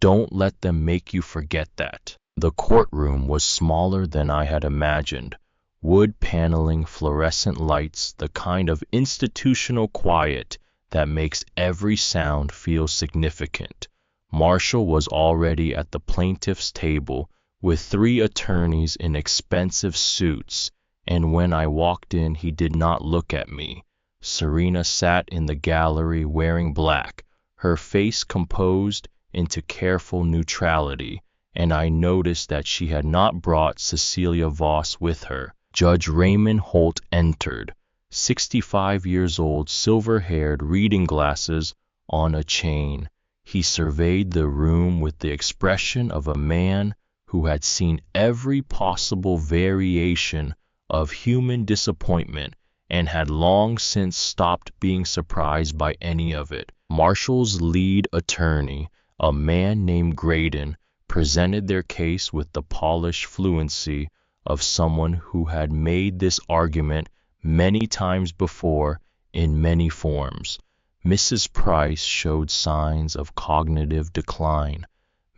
Don't let them make you forget that. The courtroom was smaller than I had imagined. Wood paneling, fluorescent lights, the kind of institutional quiet that makes every sound feel significant. Marshall was already at the plaintiff's table with 3 attorneys in expensive suits, and when I walked in, he did not look at me. Serena sat in the gallery wearing black, her face composed into careful neutrality, and I noticed that she had not brought Cecilia Voss with her. Judge Raymond Holt entered, 65 years old, silver-haired, reading glasses on a chain. He surveyed the room with the expression of a man who had seen every possible variation of human disappointment and had long since stopped being surprised by any of it. Marshall's lead attorney, a man named Graydon, presented their case with the polished fluency of someone who had made this argument many times before in many forms. Mrs. Price showed signs of cognitive decline.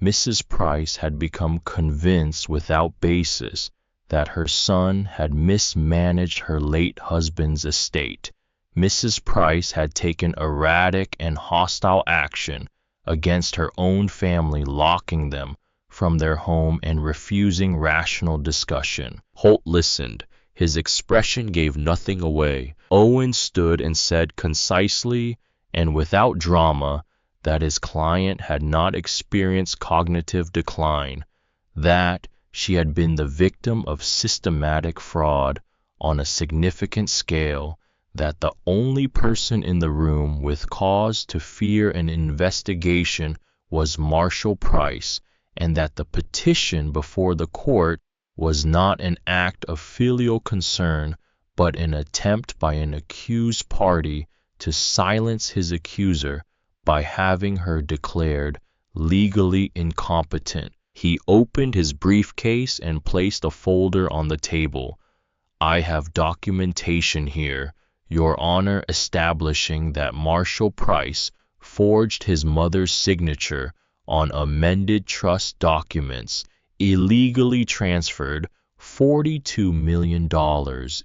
Mrs. Price had become convinced without basis that her son had mismanaged her late husband's estate. Mrs. Price had taken erratic and hostile action against her own family, locking them from their home and refusing rational discussion. Holt listened. His expression gave nothing away. Owen stood and said concisely and without drama that his client had not experienced cognitive decline, that she had been the victim of systematic fraud on a significant scale, that the only person in the room with cause to fear an investigation was Marshall Price, and that the petition before the court was not an act of filial concern, but an attempt by an accused party to silence his accuser by having her declared legally incompetent. He opened his briefcase and placed a folder on the table. "I have documentation here, Your Honor, establishing that Marshall Price forged his mother's signature on amended trust documents, illegally transferred $42 million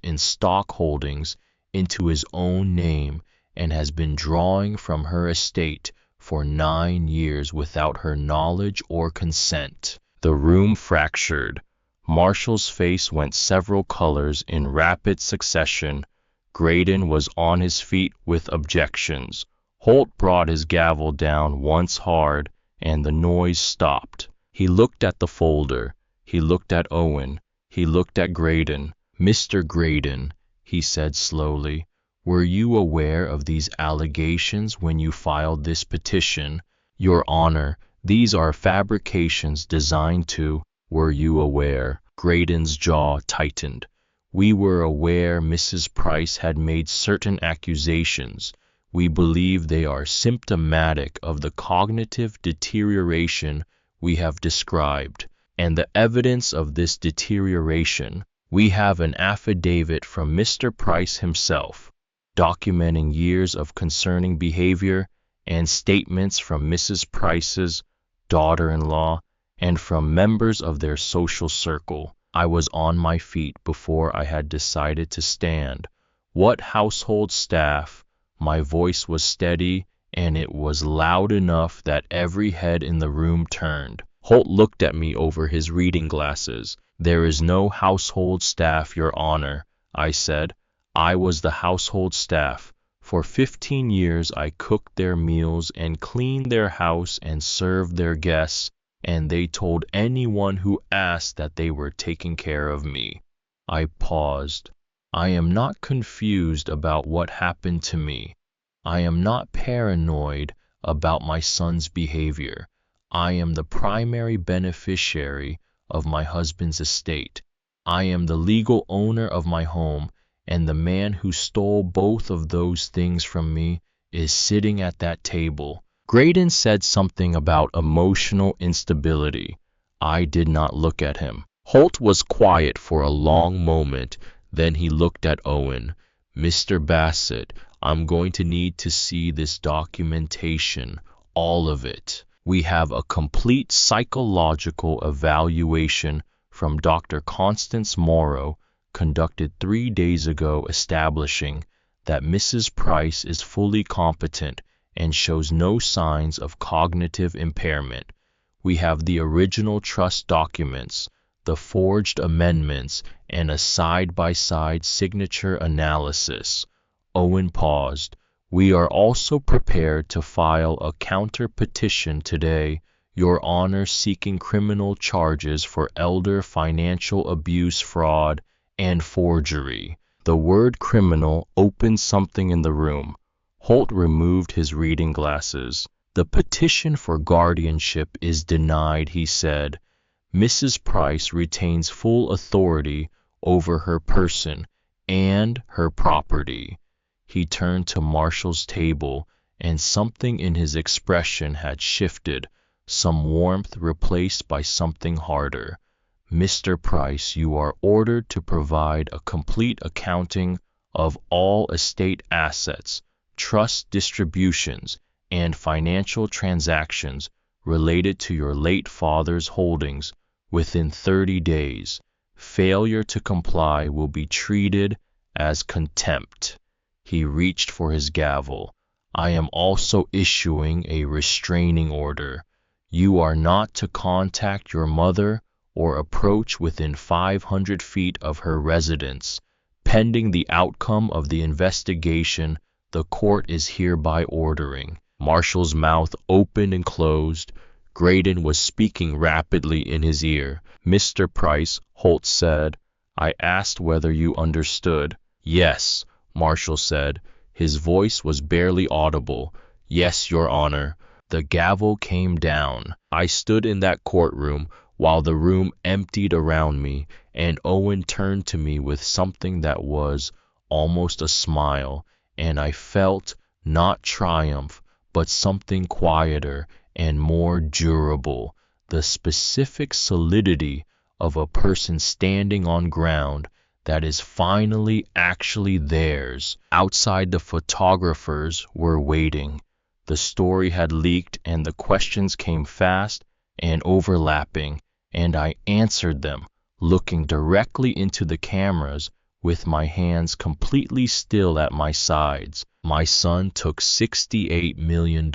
in stock holdings into his own name, and has been drawing from her estate for 9 years without her knowledge or consent." The room fractured. Marshall's face went several colors in rapid succession. Graydon was on his feet with objections. Holt brought his gavel down once hard, and the noise stopped. He looked at the folder. He looked at Owen. He looked at Graydon. "Mr. Graydon," he said slowly, "were you aware of these allegations when you filed this petition?" "Your Honor, these are fabrications designed to—" "Were you aware?" Graydon's jaw tightened. "We were aware Mrs. Price had made certain accusations. We believe they are symptomatic of the cognitive deterioration we have described, and the evidence of this deterioration. We have an affidavit from Mr. Price himself, documenting years of concerning behavior, and statements from Mrs. Price's daughter-in-law and from members of their social circle." I was on my feet before I had decided to stand. "What household staff?" My voice was steady, and it was loud enough that every head in the room turned. Holt looked at me over his reading glasses. "There is no household staff, Your Honor," I said. "I was the household staff. For 15 years I cooked their meals and cleaned their house and served their guests, and they told anyone who asked that they were taking care of me." I paused. "I am not confused about what happened to me. I am not paranoid about my son's behavior. I am the primary beneficiary of my husband's estate. I am the legal owner of my home, and the man who stole both of those things from me is sitting at that table." Graydon said something about emotional instability. I did not look at him. Holt was quiet for a long moment. Then he looked at Owen. "Mr. Bassett, I'm going to need to see this documentation, all of it. We have a complete psychological evaluation from Dr. Constance Morrow, conducted 3 days ago, establishing that Mrs. Price is fully competent and shows no signs of cognitive impairment. We have the original trust documents, the forged amendments, and a side-by-side signature analysis. Owen paused. We are also prepared to file a counter-petition today, Your Honor, seeking criminal charges for elder financial abuse, fraud, and forgery. The word criminal opened something in the room. Holt removed his reading glasses. The petition for guardianship is denied, he said. Mrs. Price retains full authority over her person and her property. He turned to Marshall's table, and something in his expression had shifted, some warmth replaced by something harder. Mr. Price, you are ordered to provide a complete accounting of all estate assets, trust distributions, and financial transactions related to your late father's holdings within 30 days. Failure to comply will be treated as contempt. He reached for his gavel. I am also issuing a restraining order. You are not to contact your mother or approach within 500 feet of her residence. Pending the outcome of the investigation, the court is hereby ordering. Marshall's mouth opened and closed. Graydon was speaking rapidly in his ear. Mr. Price, Holt said, I asked whether you understood. Yes, Marshall said. His voice was barely audible. Yes, Your Honor. The gavel came down. I stood in that courtroom while the room emptied around me, and Owen turned to me with something that was almost a smile, and I felt not triumph, but something quieter and more durable, the specific solidity of a person standing on ground that is finally actually theirs. Outside, the photographers were waiting. The story had leaked, and the questions came fast and overlapping, and I answered them, looking directly into the cameras with my hands completely still at my sides. My son took $68 million.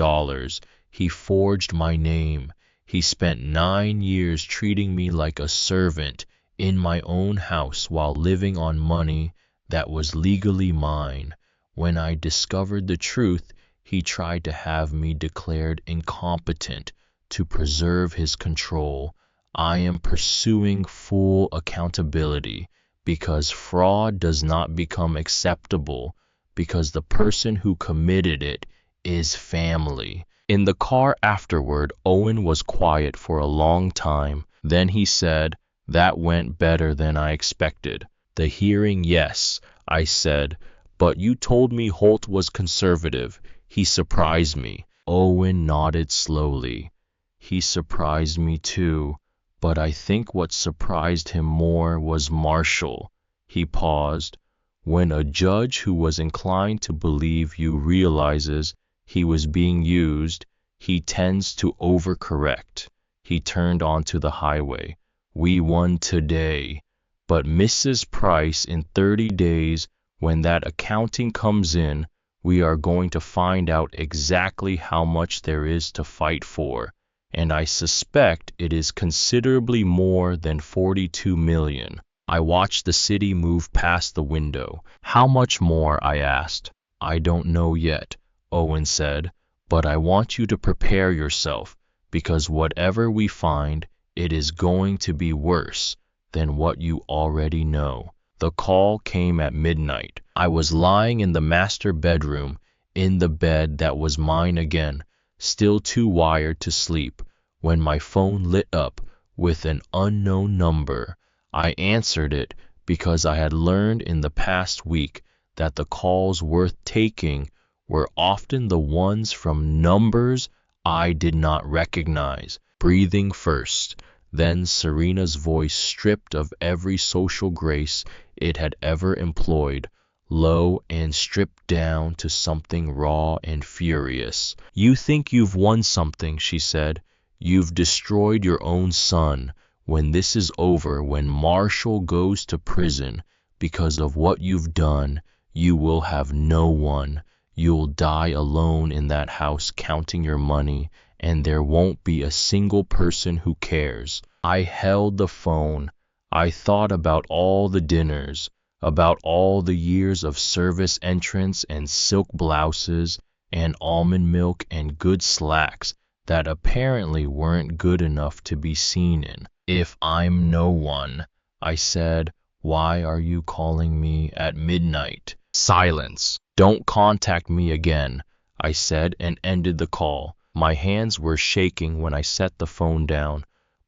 He forged my name. He spent 9 years treating me like a servant in my own house while living on money that was legally mine. When I discovered the truth, he tried to have me declared incompetent to preserve his control. I am pursuing full accountability because fraud does not become acceptable because the person who committed it is family. In the car afterward, Owen was quiet for a long time. Then he said, That went better than I expected. The hearing, yes, I said, but you told me Holt was conservative. He surprised me. Owen nodded slowly. He surprised me too, but I think what surprised him more was Marshall. He paused. When a judge who was inclined to believe you realizes he was being used, he tends to overcorrect. He turned onto the highway. We won today, but Mrs. Price, in 30 days, when that accounting comes in, we are going to find out exactly how much there is to fight for, and I suspect it is considerably more than 42 million. I watched the city move past the window. How much more? I asked. I don't know yet, Owen said, but I want you to prepare yourself, because whatever we find, it is going to be worse than what you already know. The call came at midnight. I was lying in the master bedroom, in the bed that was mine again, still too wired to sleep, when my phone lit up with an unknown number. I answered it because I had learned in the past week that the calls worth taking were often the ones from numbers I did not recognize. Breathing first, then Serena's voice, stripped of every social grace it had ever employed, low and stripped down to something raw and furious. You think you've won something, she said. You've destroyed your own son. When this is over, when Marshall goes to prison because of what you've done, You will have no one. You'll die alone in that house counting your money, and there won't be a single person who cares. I held the phone. I thought about all the dinners, about all the years of service entrance and silk blouses and almond milk and good slacks that apparently weren't good enough to be seen in. If I'm no one, I said, why are you calling me at midnight? Silence. Don't contact me again, I said and ended the call. My hands were shaking when I set the phone down,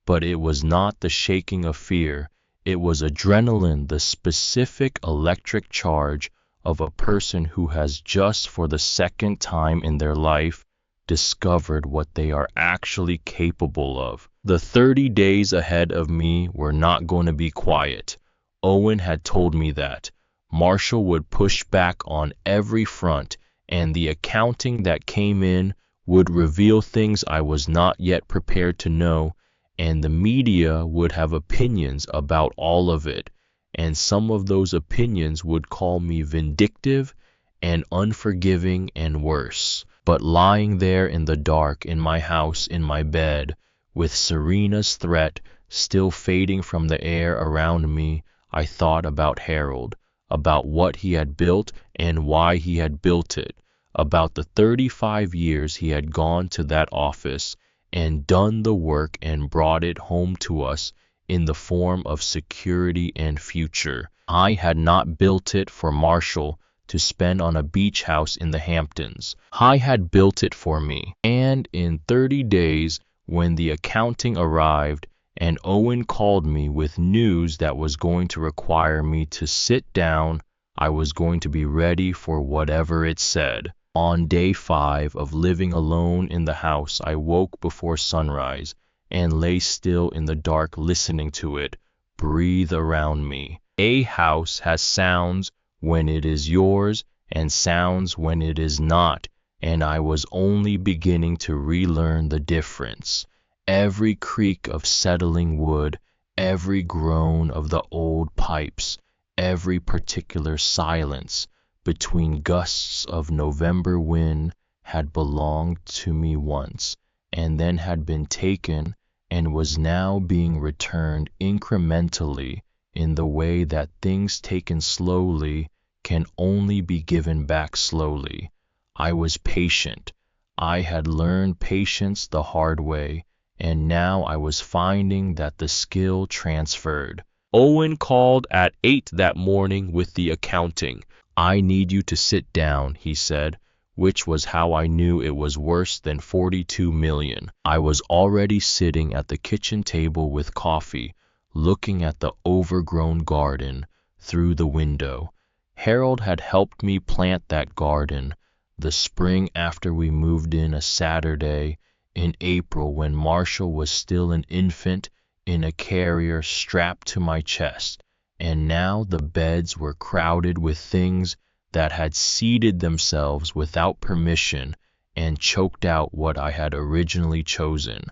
but it was not the shaking of fear. It was adrenaline, the specific electric charge of a person who has just for the second time in their life discovered what they are actually capable of. The 30 days ahead of me were not going to be quiet. Owen had told me that. Marshall would push back on every front, and the accounting that came in would reveal things I was not yet prepared to know, and the media would have opinions about all of it, and some of those opinions would call me vindictive and unforgiving and worse. But lying there in the dark in my house in my bed, with Serena's threat still fading from the air around me, I thought about Harold, about what he had built and why he had built it, about the 35 years he had gone to that office and done the work and brought it home to us in the form of security and future. I had not built it for Marshall to spend on a beach house in the Hamptons. I had built it for me. And in 30 days, when the accounting arrived and Owen called me with news that was going to require me to sit down, I was going to be ready for whatever it said. On day 5 of living alone in the house, I woke before sunrise and lay still in the dark listening to it breathe around me. A house has sounds when it is yours and sounds when it is not, and I was only beginning to relearn the difference. Every creak of settling wood, every groan of the old pipes, every particular silence between gusts of November wind had belonged to me once, and then had been taken and was now being returned incrementally in the way that things taken slowly can only be given back slowly. I was patient. I had learned patience the hard way, and now I was finding that the skill transferred. Owen called at 8 that morning with the accounting. I need you to sit down, he said, which was how I knew it was worse than 42 million. I was already sitting at the kitchen table with coffee, looking at the overgrown garden through the window. Harold had helped me plant that garden the spring after we moved in a Saturday in April when Marshall was still an infant in a carrier strapped to my chest, and now the beds were crowded with things that had seeded themselves without permission and choked out what I had originally chosen.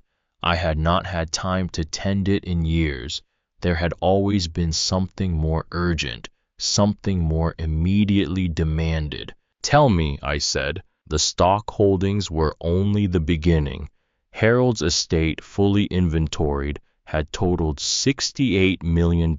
I had not had time to tend it in years. There had always been something more urgent, something more immediately demanded. Tell me, I said. The stock holdings were only the beginning. Harold's estate, fully inventoried, had totaled $68 million.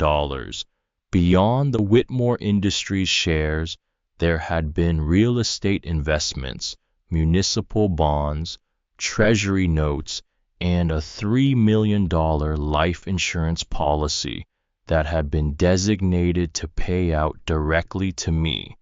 Beyond the Whitmore Industries shares, there had been real estate investments, municipal bonds, treasury notes, and a $3 million life insurance policy that had been designated to pay out directly to me.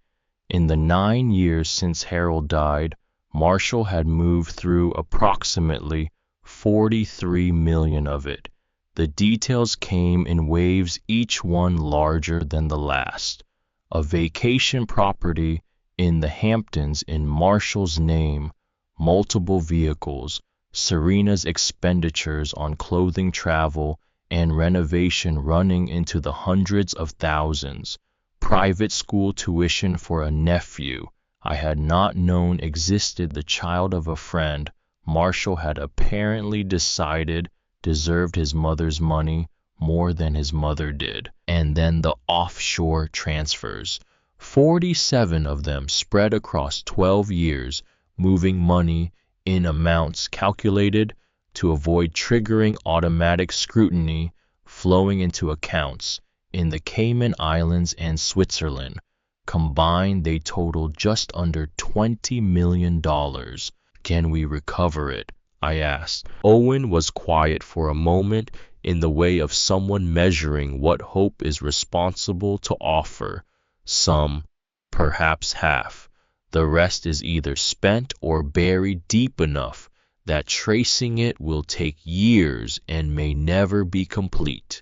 In the 9 years since Harold died, Marshall had moved through approximately 43 million of it. The details came in waves, each one larger than the last. A vacation property in the Hamptons in Marshall's name, multiple vehicles, Serena's expenditures on clothing, travel, and renovation running into the hundreds of thousands, private school tuition for a nephew I had not known existed, the child of a friend Marshall had apparently decided deserved his mother's money more than his mother did. And then the offshore transfers. 47 of them spread across 12 years, moving money in amounts calculated to avoid triggering automatic scrutiny flowing into accounts in the Cayman Islands and Switzerland. Combined, they totaled just under $20 million. Can we recover it? I asked. Owen was quiet for a moment, in the way of someone measuring what hope is responsible to offer. Some, perhaps half. The rest is either spent or buried deep enough that tracing it will take years and may never be complete.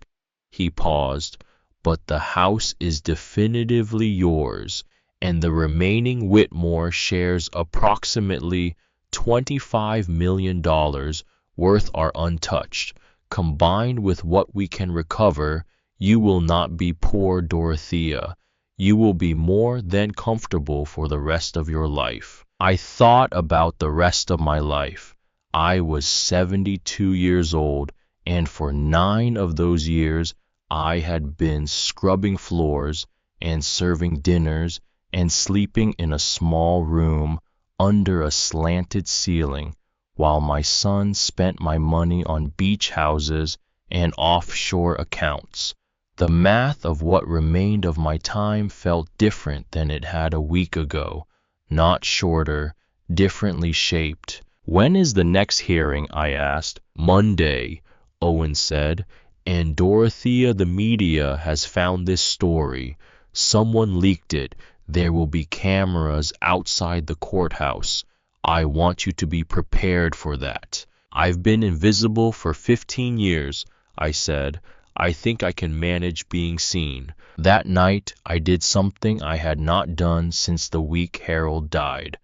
He paused. But the house is definitively yours, and the remaining Whitmore shares, approximately $25 million worth, are untouched. Combined with what we can recover, you will not be poor, Dorothea. You will be more than comfortable for the rest of your life. I thought about the rest of my life. I was 72 years old, and for 9 of those years, I had been scrubbing floors and serving dinners and sleeping in a small room under a slanted ceiling, while my son spent my money on beach houses and offshore accounts. The math of what remained of my time felt different than it had a week ago, not shorter, differently shaped. When is the next hearing? I asked. Monday, Owen said. And Dorothea, the media has found this story. Someone leaked it. There will be cameras outside the courthouse. I want you to be prepared for that. I've been invisible for 15 years, I said. I think I can manage being seen. That night, I did something I had not done since the week Harold died.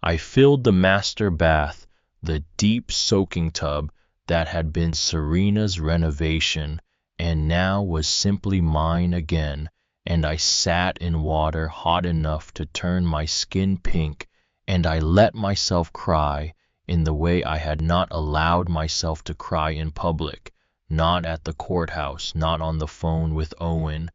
I filled the master bath, the deep soaking tub that had been Serena's renovation and now was simply mine again, and I sat in water hot enough to turn my skin pink, and I let myself cry in the way I had not allowed myself to cry in public, not at the courthouse, not on the phone with Owen,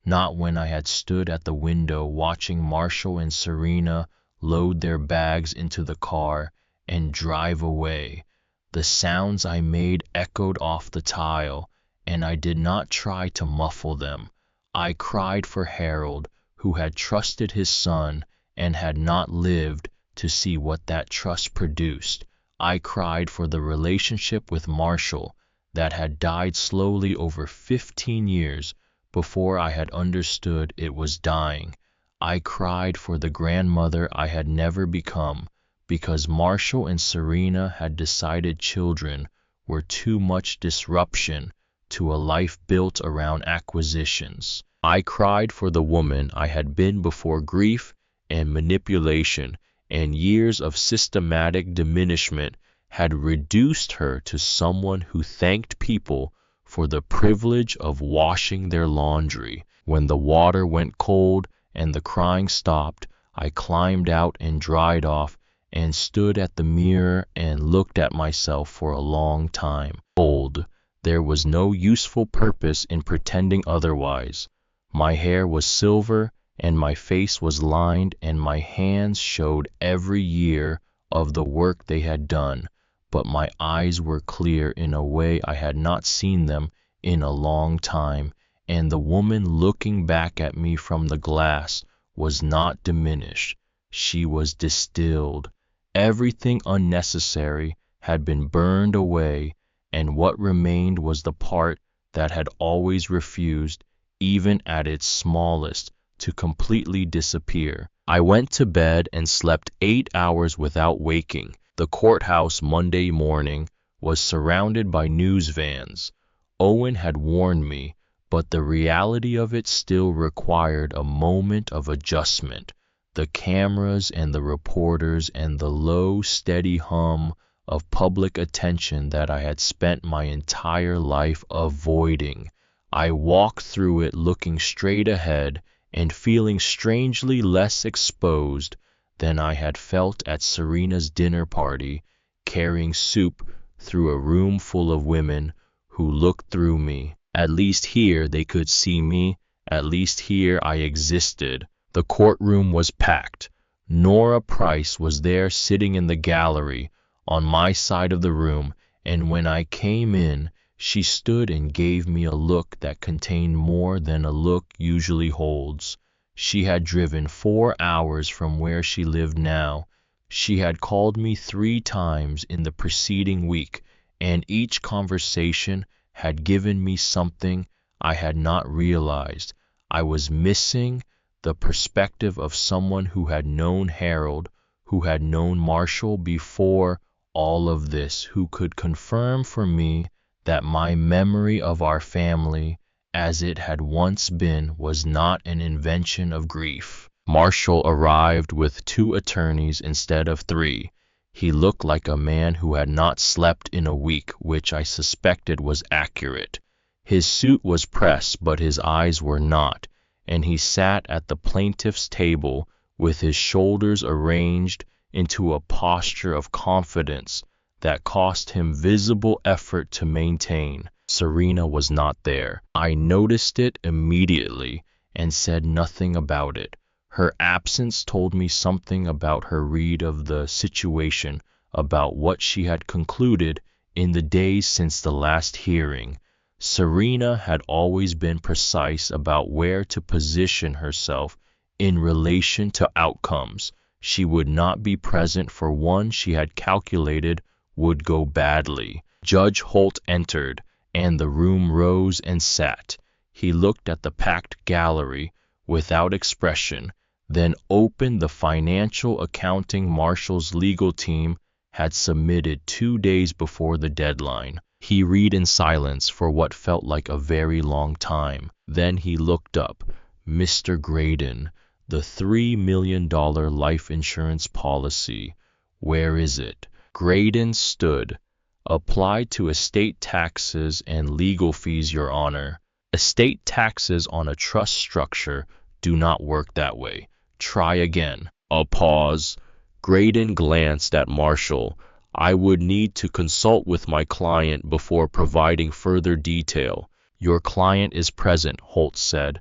not when I had stood at the window watching Marshall and Serena load their bags into the car and drive away. The sounds I made echoed off the tile, and I did not try to muffle them. I cried for Harold, who had trusted his son and had not lived to see what that trust produced. I cried for the relationship with Marshall that had died slowly over 15 years before I had understood it was dying. I cried for the grandmother I had never become, because Marshall and Serena had decided children were too much disruption to a life built around acquisitions. I cried for the woman I had been before grief and manipulation and years of systematic diminishment had reduced her to someone who thanked people for the privilege of washing their laundry. When the water went cold and the crying stopped, I climbed out and dried off and stood at the mirror and looked at myself for a long time. Old. There was no useful purpose in pretending otherwise. My hair was silver, and my face was lined, and my hands showed every year of the work they had done, but my eyes were clear in a way I had not seen them in a long time, and the woman looking back at me from the glass was not diminished. She was distilled. Everything unnecessary had been burned away, and what remained was the part that had always refused, even at its smallest, to completely disappear. I went to bed and slept 8 hours without waking. The courthouse Monday morning was surrounded by news vans. Owen had warned me, but the reality of it still required a moment of adjustment. The cameras and the reporters and the low, steady hum of public attention that I had spent my entire life avoiding. I walked through it looking straight ahead and feeling strangely less exposed than I had felt at Serena's dinner party, carrying soup through a room full of women who looked through me. At least here they could see me. At least here I existed. The courtroom was packed. Nora Price was there sitting in the gallery on my side of the room, and when I came in, she stood and gave me a look that contained more than a look usually holds. She had driven 4 hours from where she lived now. She had called me 3 times in the preceding week, and each conversation had given me something I had not realized. I was missing the perspective of someone who had known Harold, who had known Marshall before all of this, who could confirm for me that my memory of our family as it had once been was not an invention of grief. Marshall arrived with 2 attorneys instead of 3. He looked like a man who had not slept in a week, which I suspected was accurate. His suit was pressed, but his eyes were not, and he sat at the plaintiff's table with his shoulders arranged into a posture of confidence that cost him visible effort to maintain. Serena was not there. I noticed it immediately and said nothing about it. Her absence told me something about her read of the situation, about what she had concluded in the days since the last hearing. Serena had always been precise about where to position herself in relation to outcomes. She would not be present for one she had calculated would go badly. Judge Holt entered, and the room rose and sat. He looked at the packed gallery without expression, then opened the financial accounting Marshall's legal team had submitted 2 days before the deadline. He read in silence for what felt like a very long time. Then he looked up. Mr. Graydon, the $3 million life insurance policy. Where is it? Graydon stood. Applied to estate taxes and legal fees, Your Honor. Estate taxes on a trust structure do not work that way. Try again. A pause. Graydon glanced at Marshall. I would need to consult with my client before providing further detail. Your client is present, Holt said.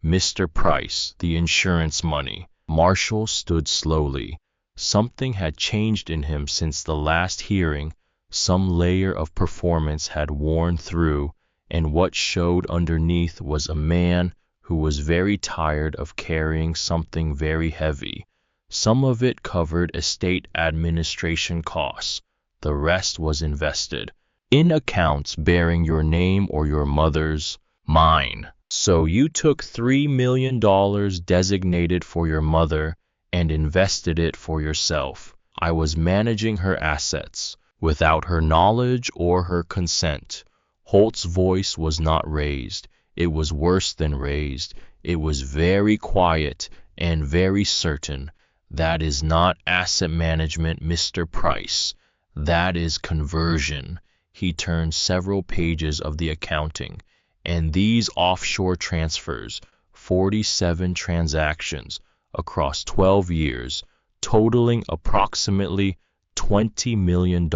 Mr. Price, the insurance money. Marshall stood slowly. Something had changed in him since the last hearing. Some layer of performance had worn through, and what showed underneath was a man who was very tired of carrying something very heavy. Some of it covered estate administration costs. The rest was invested in accounts bearing your name or your mother's. Mine. So you took $3 million designated for your mother and invested it for yourself. I was managing her assets without her knowledge or her consent. Holt's voice was not raised. It was worse than raised. It was very quiet and very certain. That is not asset management, Mr. Price. That is conversion. He turned several pages of the accounting. And these offshore transfers, 47 transactions across 12 years, totaling approximately $20 million.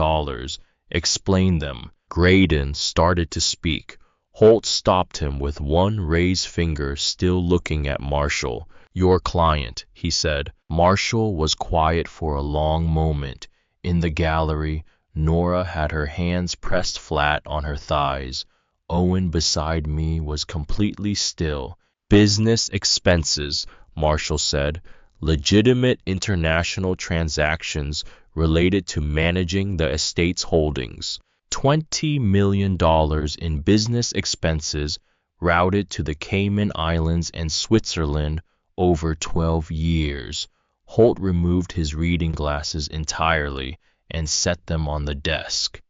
Explain them. Graydon started to speak. Holt stopped him with one raised finger, still looking at Marshall. Your client, he said. Marshall was quiet for a long moment. In the gallery, Nora had her hands pressed flat on her thighs. Owen beside me was completely still. Business expenses, Marshall said. Legitimate international transactions related to managing the estate's holdings. $20 million in business expenses routed to the Cayman Islands and Switzerland over 12 years. Holt removed his reading glasses entirely and set them on the desk.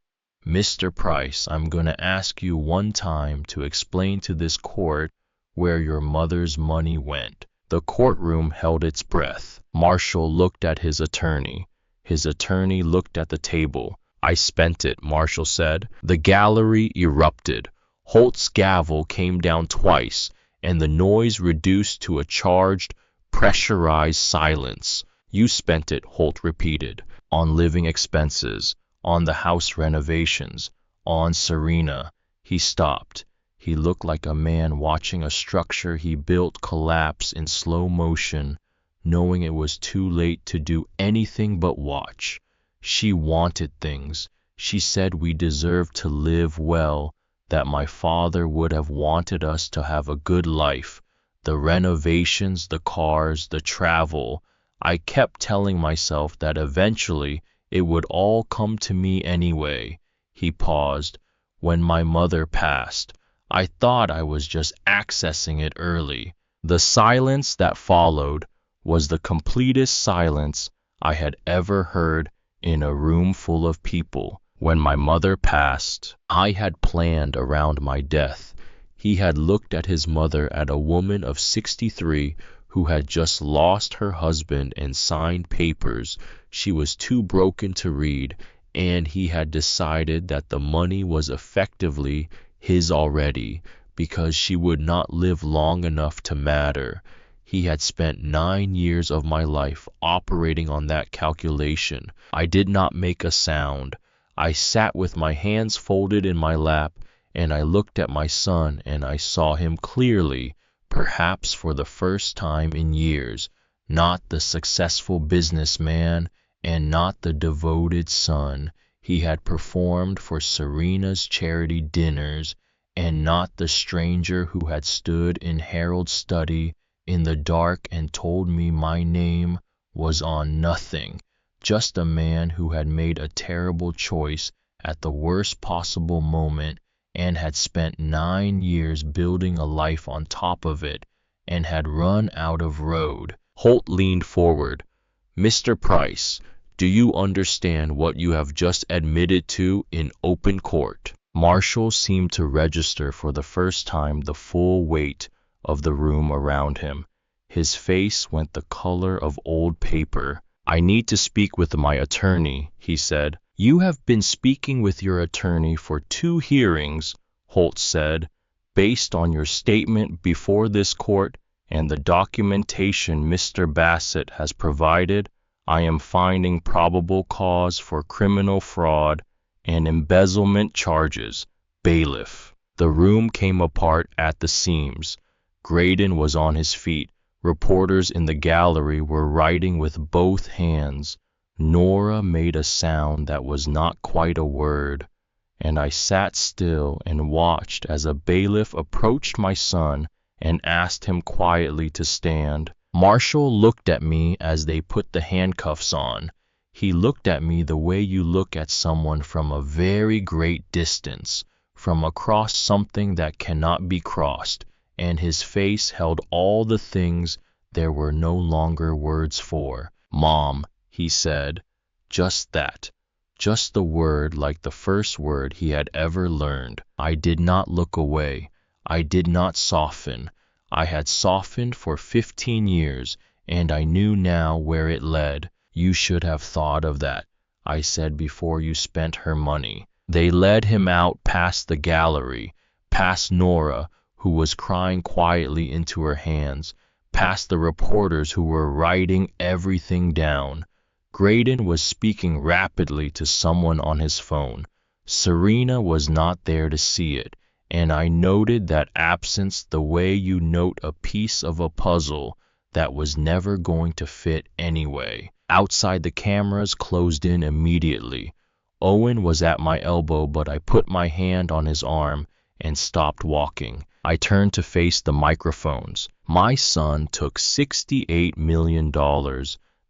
Mr. Price, I'm going to ask you one time to explain to this court where your mother's money went. The courtroom held its breath. Marshall looked at his attorney. His attorney looked at the table. I spent it, Marshall said. The gallery erupted. Holt's gavel came down twice, and the noise reduced to a charged, pressurized silence. You spent it, Holt repeated, on living expenses, on the house renovations, on Serena. He stopped. He looked like a man watching a structure he built collapse in slow motion, knowing it was too late to do anything but watch. She wanted things. She said we deserved to live well, that my father would have wanted us to have a good life, the renovations, the cars, the travel. I kept telling myself that eventually it would all come to me anyway. He paused. When my mother passed, I thought I was just accessing it early. The silence that followed was the completest silence I had ever heard in a room full of people. When my mother passed, I had planned around my death. He had looked at his mother, at a woman of 63 who had just lost her husband and signed papers she was too broken to read, and he had decided that the money was effectively his already, because she would not live long enough to matter. He had spent 9 years of my life operating on that calculation. I did not make a sound. I sat with my hands folded in my lap, and I looked at my son, and I saw him clearly, perhaps for the first time in years, not the successful businessman and not the devoted son he had performed for Serena's charity dinners, and not the stranger who had stood in Harold's study in the dark and told me my name was on nothing. Just a man who had made a terrible choice at the worst possible moment and had spent 9 years building a life on top of it and had run out of road. Holt leaned forward. Mr. Price, do you understand what you have just admitted to in open court? Marshall seemed to register for the first time the full weight of the room around him. His face went the color of old paper. I need to speak with my attorney, he said. You have been speaking with your attorney for 2 hearings, Holt said. Based on your statement before this court and the documentation Mr. Bassett has provided, I am finding probable cause for criminal fraud and embezzlement charges. Bailiff. The room came apart at the seams. Graydon was on his feet. Reporters in the gallery were writing with both hands. Nora made a sound that was not quite a word, and I sat still and watched as a bailiff approached my son and asked him quietly to stand. Marshall looked at me as they put the handcuffs on. He looked at me the way you look at someone from a very great distance, from across something that cannot be crossed, and his face held all the things there were no longer words for. Mom, he said. Just that. Just the word, like the first word he had ever learned. I did not look away. I did not soften. I had softened for 15 years, and I knew now where it led. You should have thought of that, I said, before you spent her money. They led him out past the gallery, past Nora, who was crying quietly into her hands, past the reporters who were writing everything down. Graydon was speaking rapidly to someone on his phone. Serena was not there to see it, and I noted that absence the way you note a piece of a puzzle that was never going to fit anyway. Outside, the cameras closed in immediately. Owen was at my elbow, but I put my hand on his arm and stopped walking. I turned to face the microphones. My son took $68 million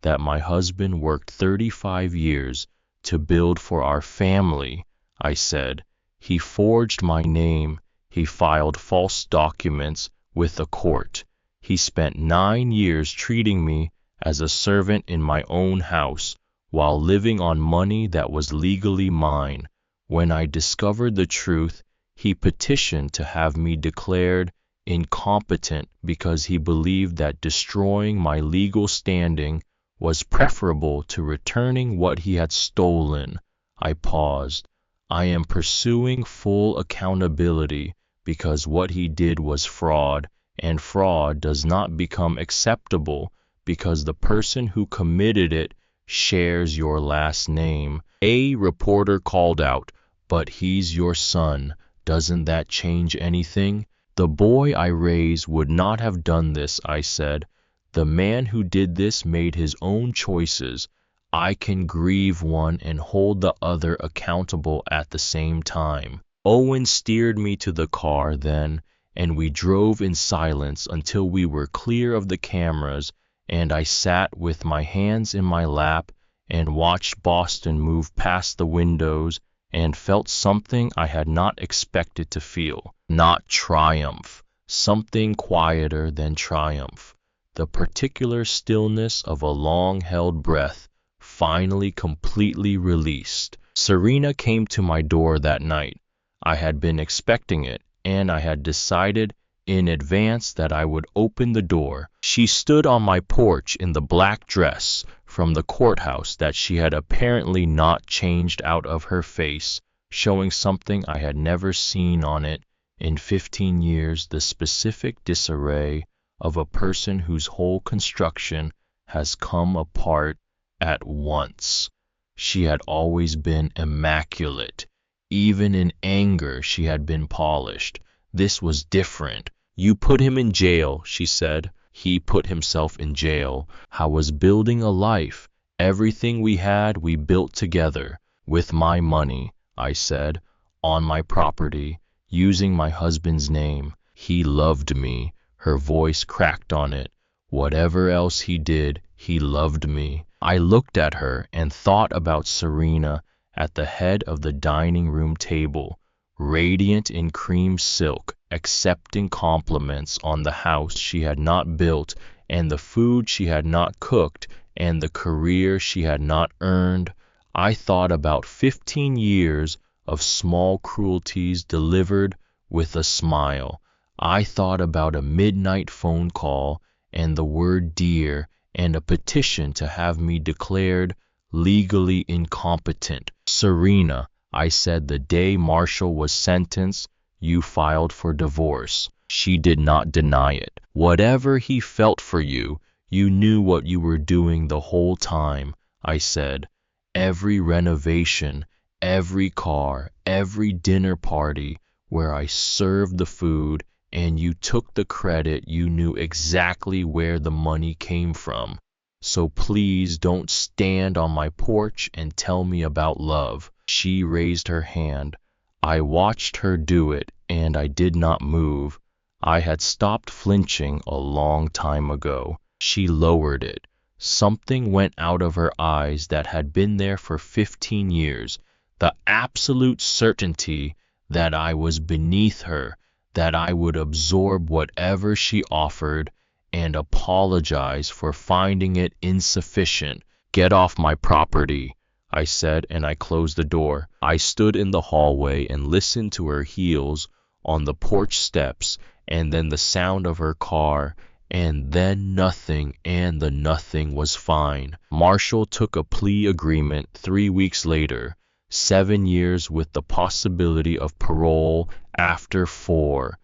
that my husband worked 35 years to build for our family, I said. He forged my name. He filed false documents with the court. He spent 9 years treating me as a servant in my own house while living on money that was legally mine. When I discovered the truth, he petitioned to have me declared incompetent because he believed that destroying my legal standing was preferable to returning what he had stolen. I paused. I am pursuing full accountability because what he did was fraud, and fraud does not become acceptable because the person who committed it shares your last name. A reporter called out, "But he's your son. Doesn't that change anything? The boy I raised would not have done this, I said. The man who did this made his own choices. I can grieve one and hold the other accountable at the same time. Owen steered me to the car then, and we drove in silence until we were clear of the cameras, and I sat with my hands in my lap and watched Boston move past the windows and felt something I had not expected to feel. Not triumph, something quieter than triumph. The particular stillness of a long-held breath, finally completely released. Serena came to my door that night. I had been expecting it, and I had decided in advance that I would open the door. She stood on my porch in the black dress from the courthouse that she had apparently not changed out of her face, showing something I had never seen on it in 15 years, the specific disarray of a person whose whole construction has come apart at once. She had always been immaculate. Even in anger, she had been polished. This was different. You put him in jail, she said. He put himself in jail. I was building a life. Everything we had, we built together. With my money, I said, on my property, using my husband's name. He loved me. Her voice cracked on it. Whatever else he did, he loved me. I looked at her and thought about Serena at the head of the dining room table, radiant in cream silk, accepting compliments on the house she had not built and the food she had not cooked and the career she had not earned. I thought about 15 years of small cruelties delivered with a smile. I thought about a midnight phone call and the word dear and a petition to have me declared legally incompetent. Serena, I said the day Marshall was sentenced, you filed for divorce. She did not deny it. Whatever he felt for you, you knew what you were doing the whole time, I said. Every renovation, every car, every dinner party where I served the food and you took the credit, you knew exactly where the money came from. So please don't stand on my porch and tell me about love. She raised her hand. I watched her do it, and I did not move. I had stopped flinching a long time ago. She lowered it. Something went out of her eyes that had been there for 15 years. The absolute certainty that I was beneath her, that I would absorb whatever she offered and apologize for finding it insufficient. Get off my property, I said, and I closed the door. I stood in the hallway and listened to her heels on the porch steps, and then the sound of her car, and then nothing, and the nothing was fine. Marshall took a plea agreement 3 weeks later, 7 years with the possibility of parole after 4.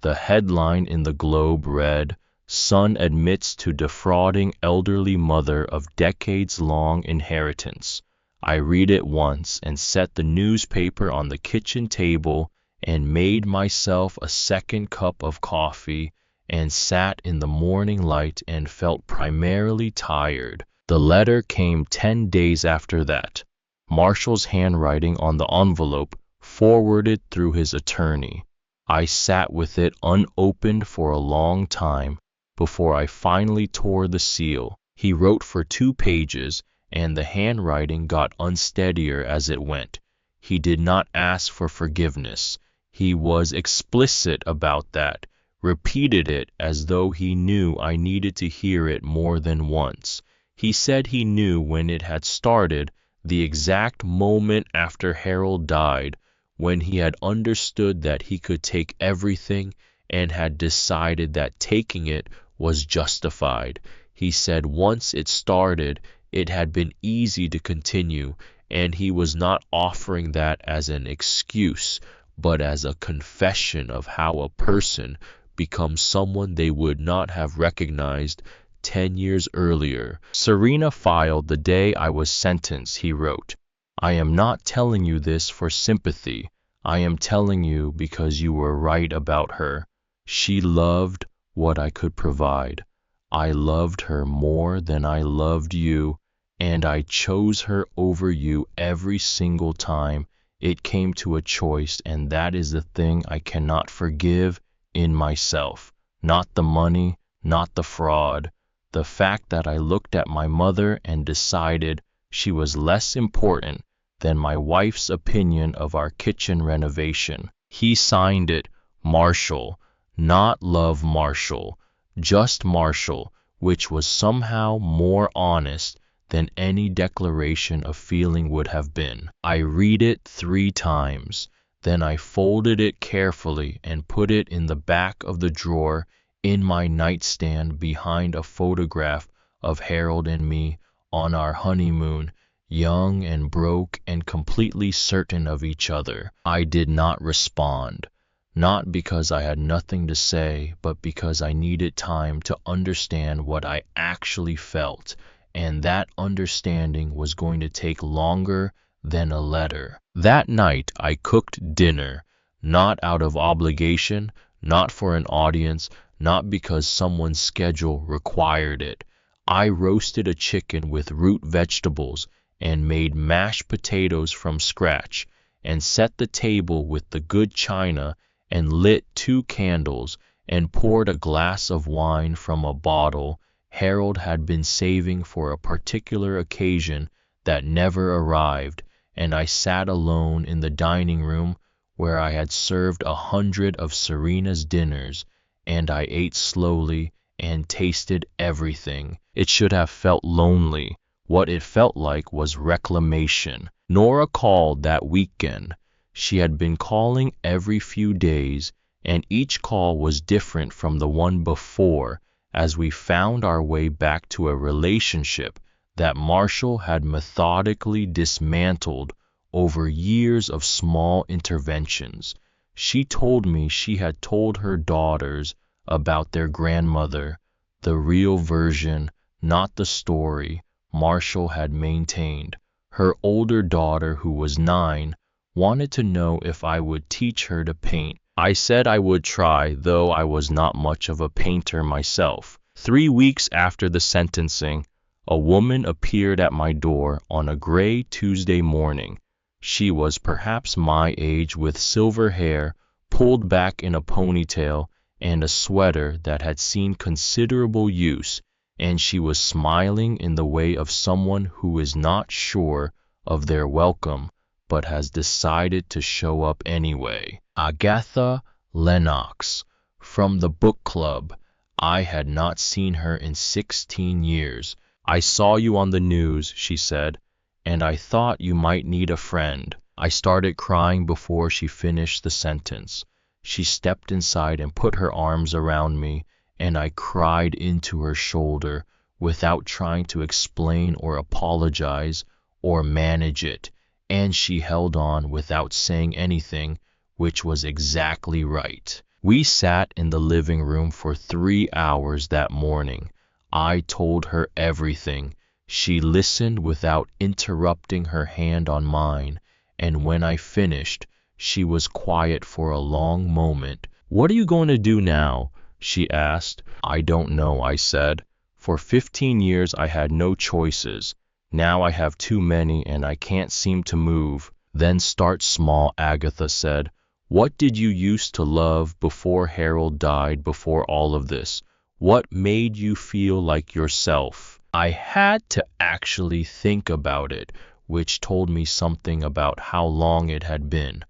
The headline in the Globe read, "Son admits to defrauding elderly mother of decades-long inheritance." I read it once and set the newspaper on the kitchen table and made myself a second cup of coffee and sat in the morning light and felt primarily tired. The letter came 10 days after that. Marshall's handwriting on the envelope forwarded through his attorney. I sat with it unopened for a long time before I finally tore the seal. He wrote for 2 pages, and the handwriting got unsteadier as it went. He did not ask for forgiveness. He was explicit about that, repeated it as though he knew I needed to hear it more than once. He said he knew when it had started, the exact moment after Harold died, when he had understood that he could take everything and had decided that taking it was justified. He said once it started, it had been easy to continue, and he was not offering that as an excuse, but as a confession of how a person becomes someone they would not have recognized 10 years earlier. Serena filed the day I was sentenced, he wrote. I am not telling you this for sympathy. I am telling you because you were right about her. She loved what I could provide. I loved her more than I loved you, and I chose her over you every single time it came to a choice, and that is the thing I cannot forgive in myself. Not the money, not the fraud. The fact that I looked at my mother and decided she was less important than my wife's opinion of our kitchen renovation. He signed it, Marshall, not Love Marshall, just Marshall, which was somehow more honest than any declaration of feeling would have been. I read it 3 times. Then I folded it carefully and put it in the back of the drawer in my nightstand behind a photograph of Harold and me on our honeymoon, young and broke and completely certain of each other. I did not respond, not because I had nothing to say, but because I needed time to understand what I actually felt, and that understanding was going to take longer than a letter. That night I cooked dinner, not out of obligation, not for an audience, not because someone's schedule required it. I roasted a chicken with root vegetables and made mashed potatoes from scratch, and set the table with the good china, and lit 2 candles, and poured a glass of wine from a bottle Harold had been saving for a particular occasion that never arrived, and I sat alone in the dining room where I had served 100 of Serena's dinners, and I ate slowly and tasted everything. It should have felt lonely. What it felt like was reclamation. Nora called that weekend. She had been calling every few days, and each call was different from the one before, as we found our way back to a relationship that Marshall had methodically dismantled over years of small interventions. She told me she had told her daughters about their grandmother, the real version, not the story Marshall had maintained. Her older daughter, who was 9, wanted to know if I would teach her to paint. I said I would try, though I was not much of a painter myself. 3 weeks after the sentencing, a woman appeared at my door on a gray Tuesday morning. She was perhaps my age, with silver hair pulled back in a ponytail and a sweater that had seen considerable use, and she was smiling in the way of someone who is not sure of their welcome but has decided to show up anyway. Agatha Lennox, from the book club. I had not seen her in 16 years. I saw you on the news, she said, and I thought you might need a friend. I started crying before she finished the sentence. She stepped inside and put her arms around me, and I cried into her shoulder without trying to explain or apologize or manage it, and she held on without saying anything, which was exactly right. We sat in the living room for 3 hours that morning. I told her everything. She listened without interrupting, her hand on mine, and when I finished, she was quiet for a long moment. "What are you going to do now?" she asked. "I don't know," I said. "For 15 years I had no choices. Now I have too many and I can't seem to move." "Then start small," Agatha said. "What did you used to love before Harold died, before all of this? What made you feel like yourself?" I had to actually think about it, which told me something about how long it had been.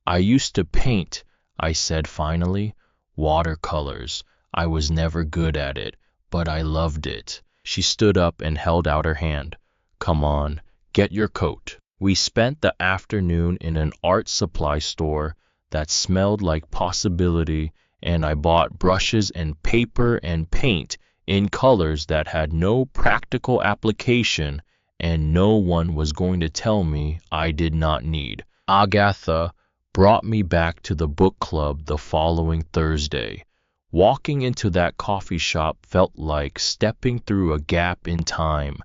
"I used to paint," I said finally. "Watercolors. I was never good at it, but I loved it." She stood up and held out her hand. "Come on, get your coat." We spent the afternoon in an art supply store that smelled like possibility, and I bought brushes and paper and paint in colors that had no practical application, and no one was going to tell me I did not need. Agatha brought me back to the book club the following Thursday. Walking into that coffee shop felt like stepping through a gap in time.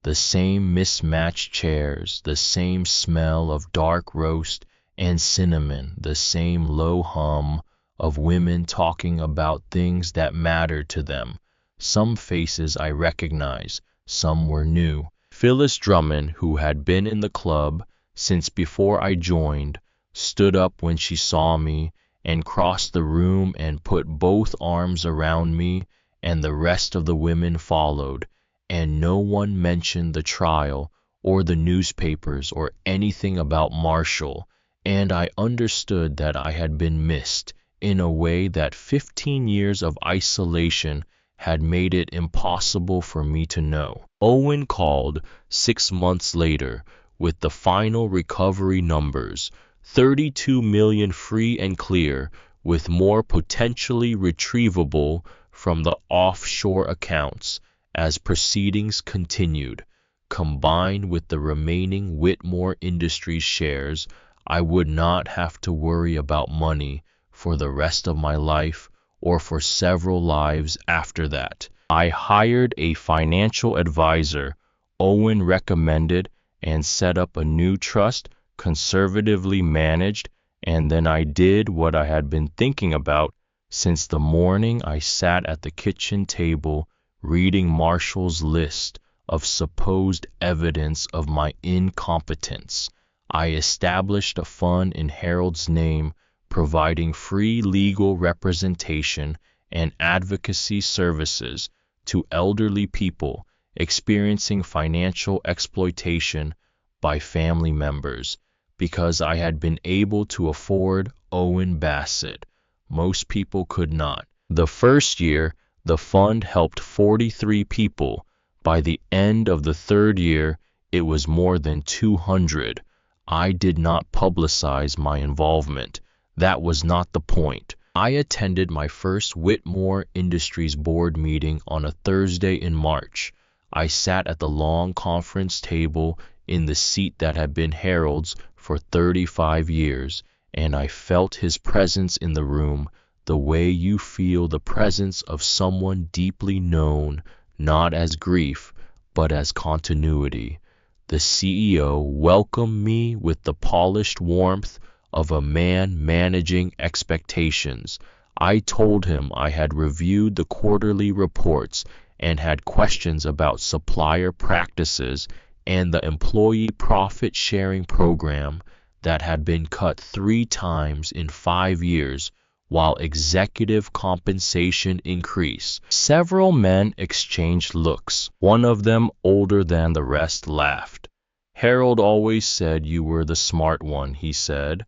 The same mismatched chairs, the same smell of dark roast and cinnamon, the same low hum of women talking about things that mattered to them. Some faces I recognized, some were new. Phyllis Drummond, who had been in the club since before I joined, stood up when she saw me and crossed the room and put both arms around me, and the rest of the women followed, and no one mentioned the trial or the newspapers or anything about Marshall, and I understood that I had been missed in a way that 15 years of isolation had made it impossible for me to know. Owen called 6 months later with the final recovery numbers, 32 million free and clear, with more potentially retrievable from the offshore accounts as proceedings continued. Combined with the remaining Whitmore Industries shares, I would not have to worry about money for the rest of my life or for several lives after that. I hired a financial advisor Owen recommended and set up a new trust, conservatively managed, and then I did what I had been thinking about since the morning I sat at the kitchen table reading Marshall's list of supposed evidence of my incompetence. I established a fund in Harold's name, providing free legal representation and advocacy services to elderly people experiencing financial exploitation by family members. Because I had been able to afford Owen Bassett, most people could not. The first year, the fund helped 43 people. By the end of the third year, it was more than 200. I did not publicize my involvement. That was not the point. I attended my first Whitmore Industries board meeting on a Thursday in March. I sat at the long conference table in the seat that had been Harold's for 35 years, and I felt his presence in the room the way you feel the presence of someone deeply known, not as grief, but as continuity. The CEO welcomed me with the polished warmth of a man managing expectations. I told him I had reviewed the quarterly reports and had questions about supplier practices and the employee profit-sharing program that had been cut 3 times in 5 years, while executive compensation increased. Several men exchanged looks. One of them, older than the rest, laughed. "Harold always said you were the smart one," he said.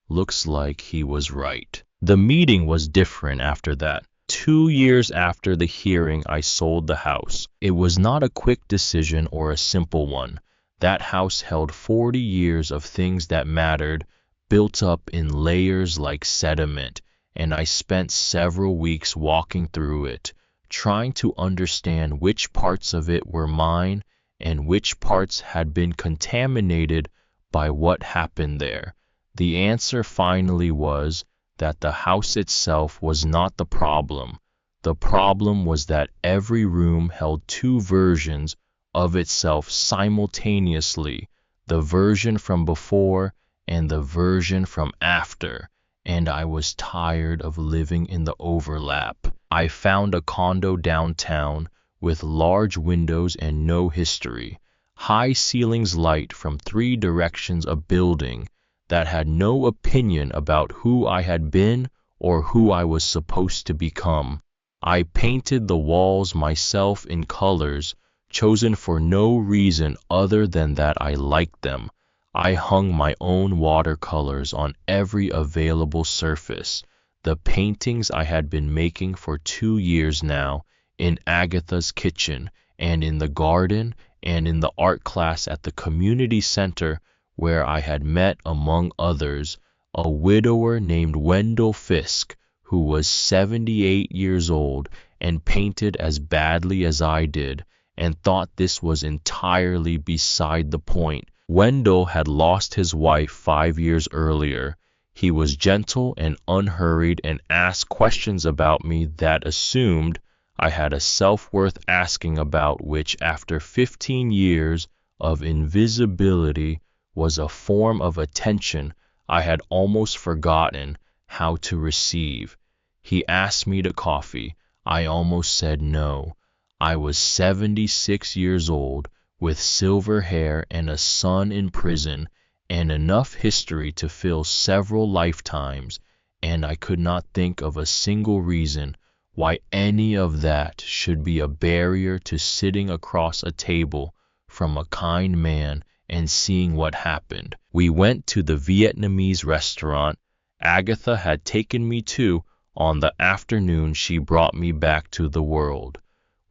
Looks like he was right. The meeting was different after that. 2 years after the hearing, I sold the house. It was not a quick decision or a simple one. That house held 40 years of things that mattered, built up in layers like sediment, and I spent several weeks walking through it, trying to understand which parts of it were mine and which parts had been contaminated by what happened there. The answer finally was that the house itself was not the problem. The problem was that every room held 2 versions of itself simultaneously, the version from before and the version from after, and I was tired of living in the overlap. I found a condo downtown with large windows and no history, high ceilings light from 3 directions a building that had no opinion about who I had been or who I was supposed to become. I painted the walls myself in colors chosen for no reason other than that I liked them. I hung my own watercolors on every available surface. The paintings I had been making for 2 years now, in Agatha's kitchen and in the garden and in the art class at the community center, where I had met, among others, a widower named Wendell Fisk, who was 78 years old and painted as badly as I did, and thought this was entirely beside the point. Wendell had lost his wife 5 years earlier. He was gentle and unhurried and asked questions about me that assumed I had a self-worth asking about, which after 15 years of invisibility was a form of attention I had almost forgotten how to receive. He asked me to coffee. I almost said no. I was 76 years old, with silver hair and a son in prison, and enough history to fill several lifetimes, and I could not think of a single reason why any of that should be a barrier to sitting across a table from a kind man and seeing what happened. We went to the Vietnamese restaurant Agatha had taken me to on the afternoon she brought me back to the world.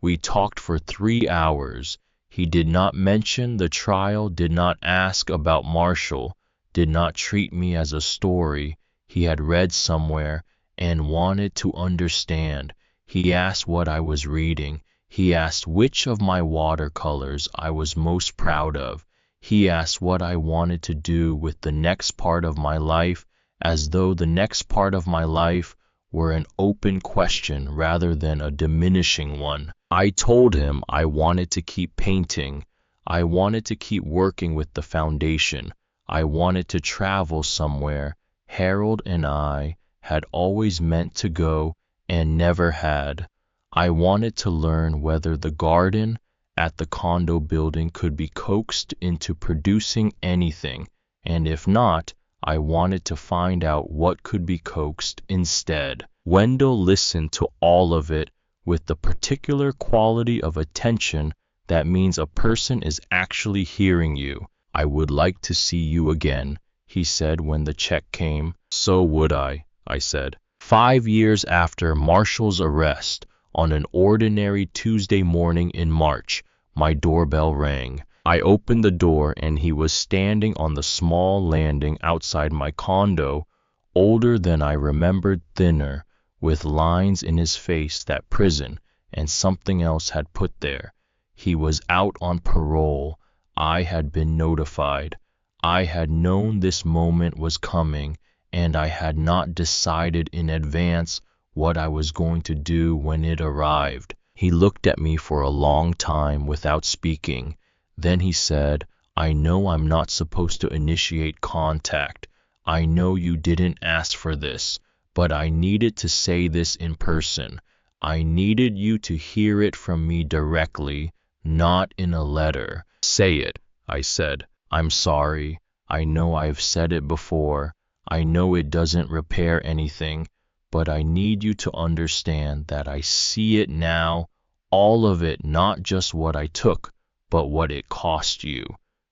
We talked for 3 hours. He did not mention the trial, did not ask about Marshall, did not treat me as a story he had read somewhere and wanted to understand. He asked what I was reading. He asked which of my watercolors I was most proud of. He asked what I wanted to do with the next part of my life, as though the next part of my life were an open question rather than a diminishing one. I told him I wanted to keep painting. I wanted to keep working with the foundation. I wanted to travel somewhere. Harold and I had always meant to go and never had. I wanted to learn whether the garden at the condo building could be coaxed into producing anything, and if not, I wanted to find out what could be coaxed instead. Wendell listened to all of it with the particular quality of attention that means a person is actually hearing you. I would like to see you again, he said when the check came. So would I said. 5 years after Marshall's arrest, on an ordinary Tuesday morning in March, my doorbell rang. I opened the door and he was standing on the small landing outside my condo, older than I remembered, thinner, with lines in his face that prison and something else had put there. He was out on parole. I had been notified. I had known this moment was coming, and I had not decided in advance what I was going to do when it arrived. He looked at me for a long time without speaking. Then he said, "I know I'm not supposed to initiate contact. I know you didn't ask for this, but I needed to say this in person. I needed you to hear it from me directly, not in a letter." "Say it," I said. "I'm sorry. I know I've said it before. I know it doesn't repair anything, but I need you to understand that I see it now, all of it, not just what I took, but what it cost you.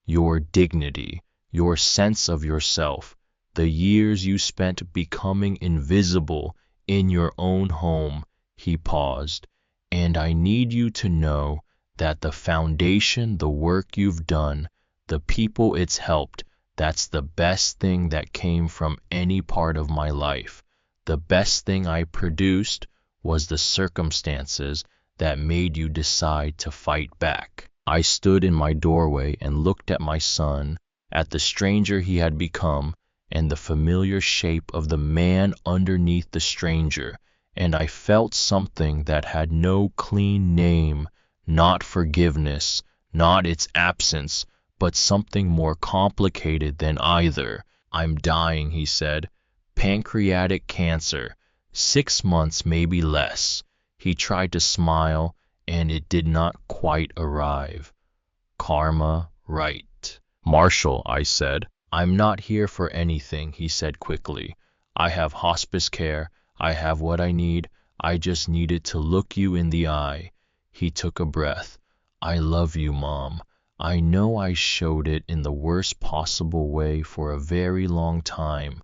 Your dignity, your sense of yourself, the years you spent becoming invisible in your own home." He paused. "And I need you to know that the foundation, the work you've done, the people it's helped, that's the best thing that came from any part of my life. The best thing I produced was the circumstances that made you decide to fight back." I stood in my doorway and looked at my son, at the stranger he had become, and the familiar shape of the man underneath the stranger, and I felt something that had no clean name, not forgiveness, not its absence, but something more complicated than either. "I'm dying," he said. "Pancreatic cancer. 6 months, maybe less." He tried to smile, and it did not quite arrive. "Karma, right." "Marshall," I said. "I'm not here for anything," he said quickly. "I have hospice care. I have what I need. I just needed to look you in the eye." He took a breath. "I love you, Mom. I know I showed it in the worst possible way for a very long time,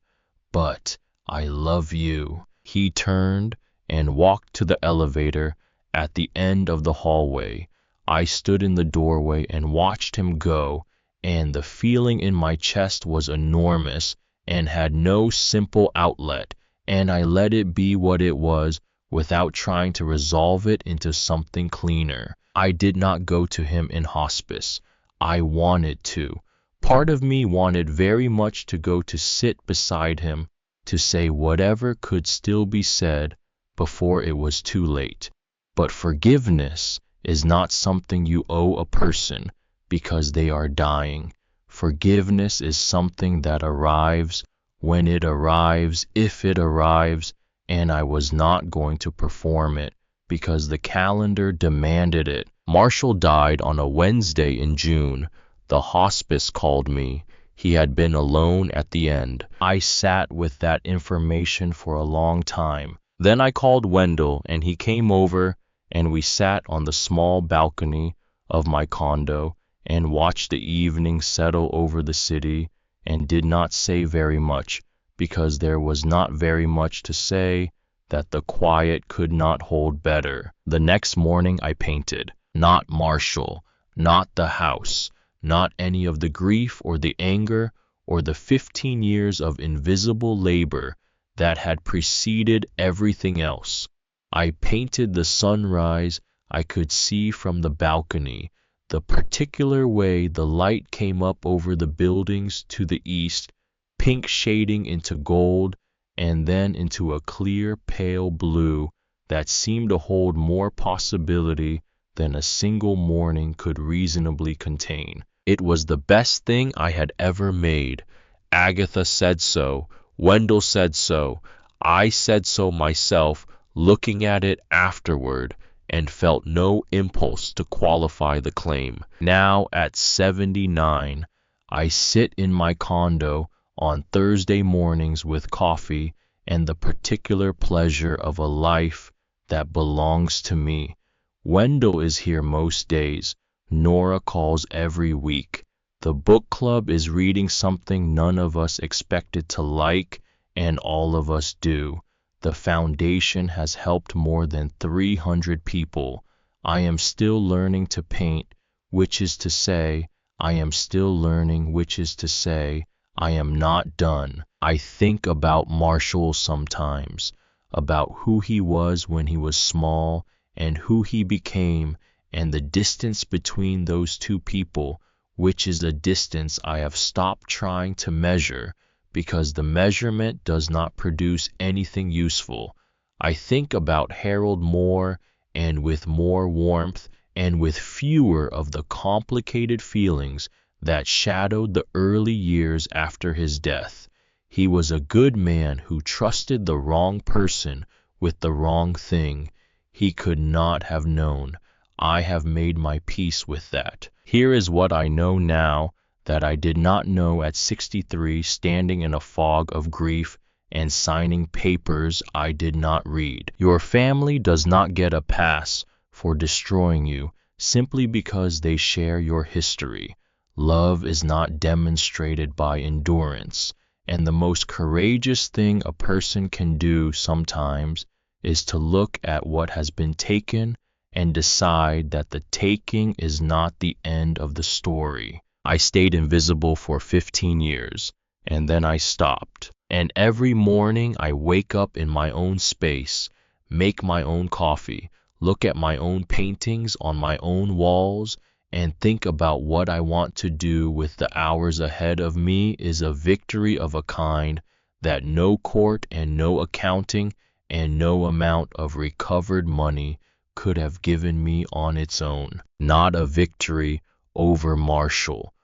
but I love you." He turned and walked to the elevator at the end of the hallway. I stood in the doorway and watched him go, and the feeling in my chest was enormous and had no simple outlet, and I let it be what it was without trying to resolve it into something cleaner. I did not go to him in hospice. I wanted to. Part of me wanted very much to go to sit beside him, to say whatever could still be said before it was too late. But forgiveness is not something you owe a person because they are dying. Forgiveness is something that arrives when it arrives, if it arrives, and I was not going to perform it because the calendar demanded it. Marshall died on a Wednesday in June. The hospice called me. He had been alone at the end. I sat with that information for a long time. Then I called Wendell, and he came over, and we sat on the small balcony of my condo and watched the evening settle over the city and did not say very much because there was not very much to say, that the quiet could not hold better. The next morning I painted. Not Marshall, not the house, not any of the grief or the anger or the 15 years of invisible labor that had preceded everything else. I painted the sunrise I could see from the balcony, the particular way the light came up over the buildings to the east, pink shading into gold and then into a clear pale blue that seemed to hold more possibility than a single morning could reasonably contain. It was the best thing I had ever made. Agatha said so. Wendell said so. I said so myself, looking at it afterward, and felt no impulse to qualify the claim. Now, at 79, I sit in my condo on Thursday mornings with coffee and the particular pleasure of a life that belongs to me. Wendell is here most days. Nora calls every week. The book club is reading something none of us expected to like, and all of us do. The foundation has helped more than 300 people. I am still learning to paint, which is to say, I am still learning, which is to say, I am not done. I think about Marshall sometimes, about who he was when he was small and who he became, and the distance between those two people, which is a distance I have stopped trying to measure because the measurement does not produce anything useful. I think about Harold more, and with more warmth and with fewer of the complicated feelings that shadowed the early years after his death. He was a good man who trusted the wrong person with the wrong thing. He could not have known. I have made my peace with that. Here is what I know now that I did not know at 63, standing in a fog of grief and signing papers I did not read. Your family does not get a pass for destroying you simply because they share your history. Love is not demonstrated by endurance, and the most courageous thing a person can do sometimes is to look at what has been taken and decide that the taking is not the end of the story. I stayed invisible for 15 years, and then I stopped. And every morning I wake up in my own space, make my own coffee, look at my own paintings on my own walls, and think about what I want to do with the hours ahead of me is a victory of a kind that no court and no accounting and no amount of recovered money could have given me on its own. Not a victory over Marshall,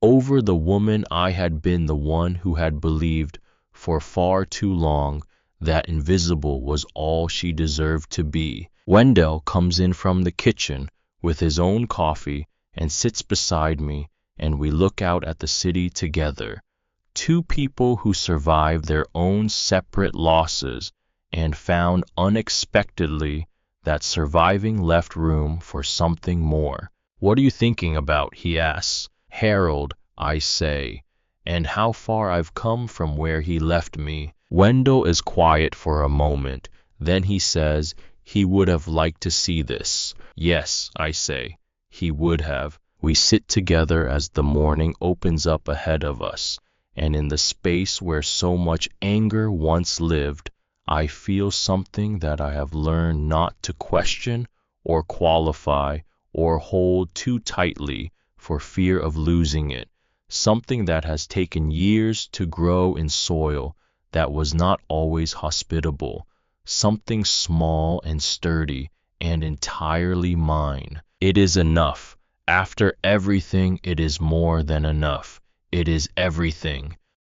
over the woman I had been, the one who had believed for far too long that invisible was all she deserved to be. Wendell comes in from the kitchen with his own coffee and sits beside me, and we look out at the city together. Two people who survived their own separate losses and found unexpectedly that surviving left room for something more. What are you thinking about? He asks. Harold, I say, and how far I've come from where he left me. Wendell is quiet for a moment. Then he says he would have liked to see this. Yes, I say, he would have. We sit together as the morning opens up ahead of us, and in the space where so much anger once lived, I feel something that I have learned not to question or qualify or hold too tightly for fear of losing it, something that has taken years to grow in soil that was not always hospitable, something small and sturdy and entirely mine. It is enough. After everything, it is more than enough. It is everything.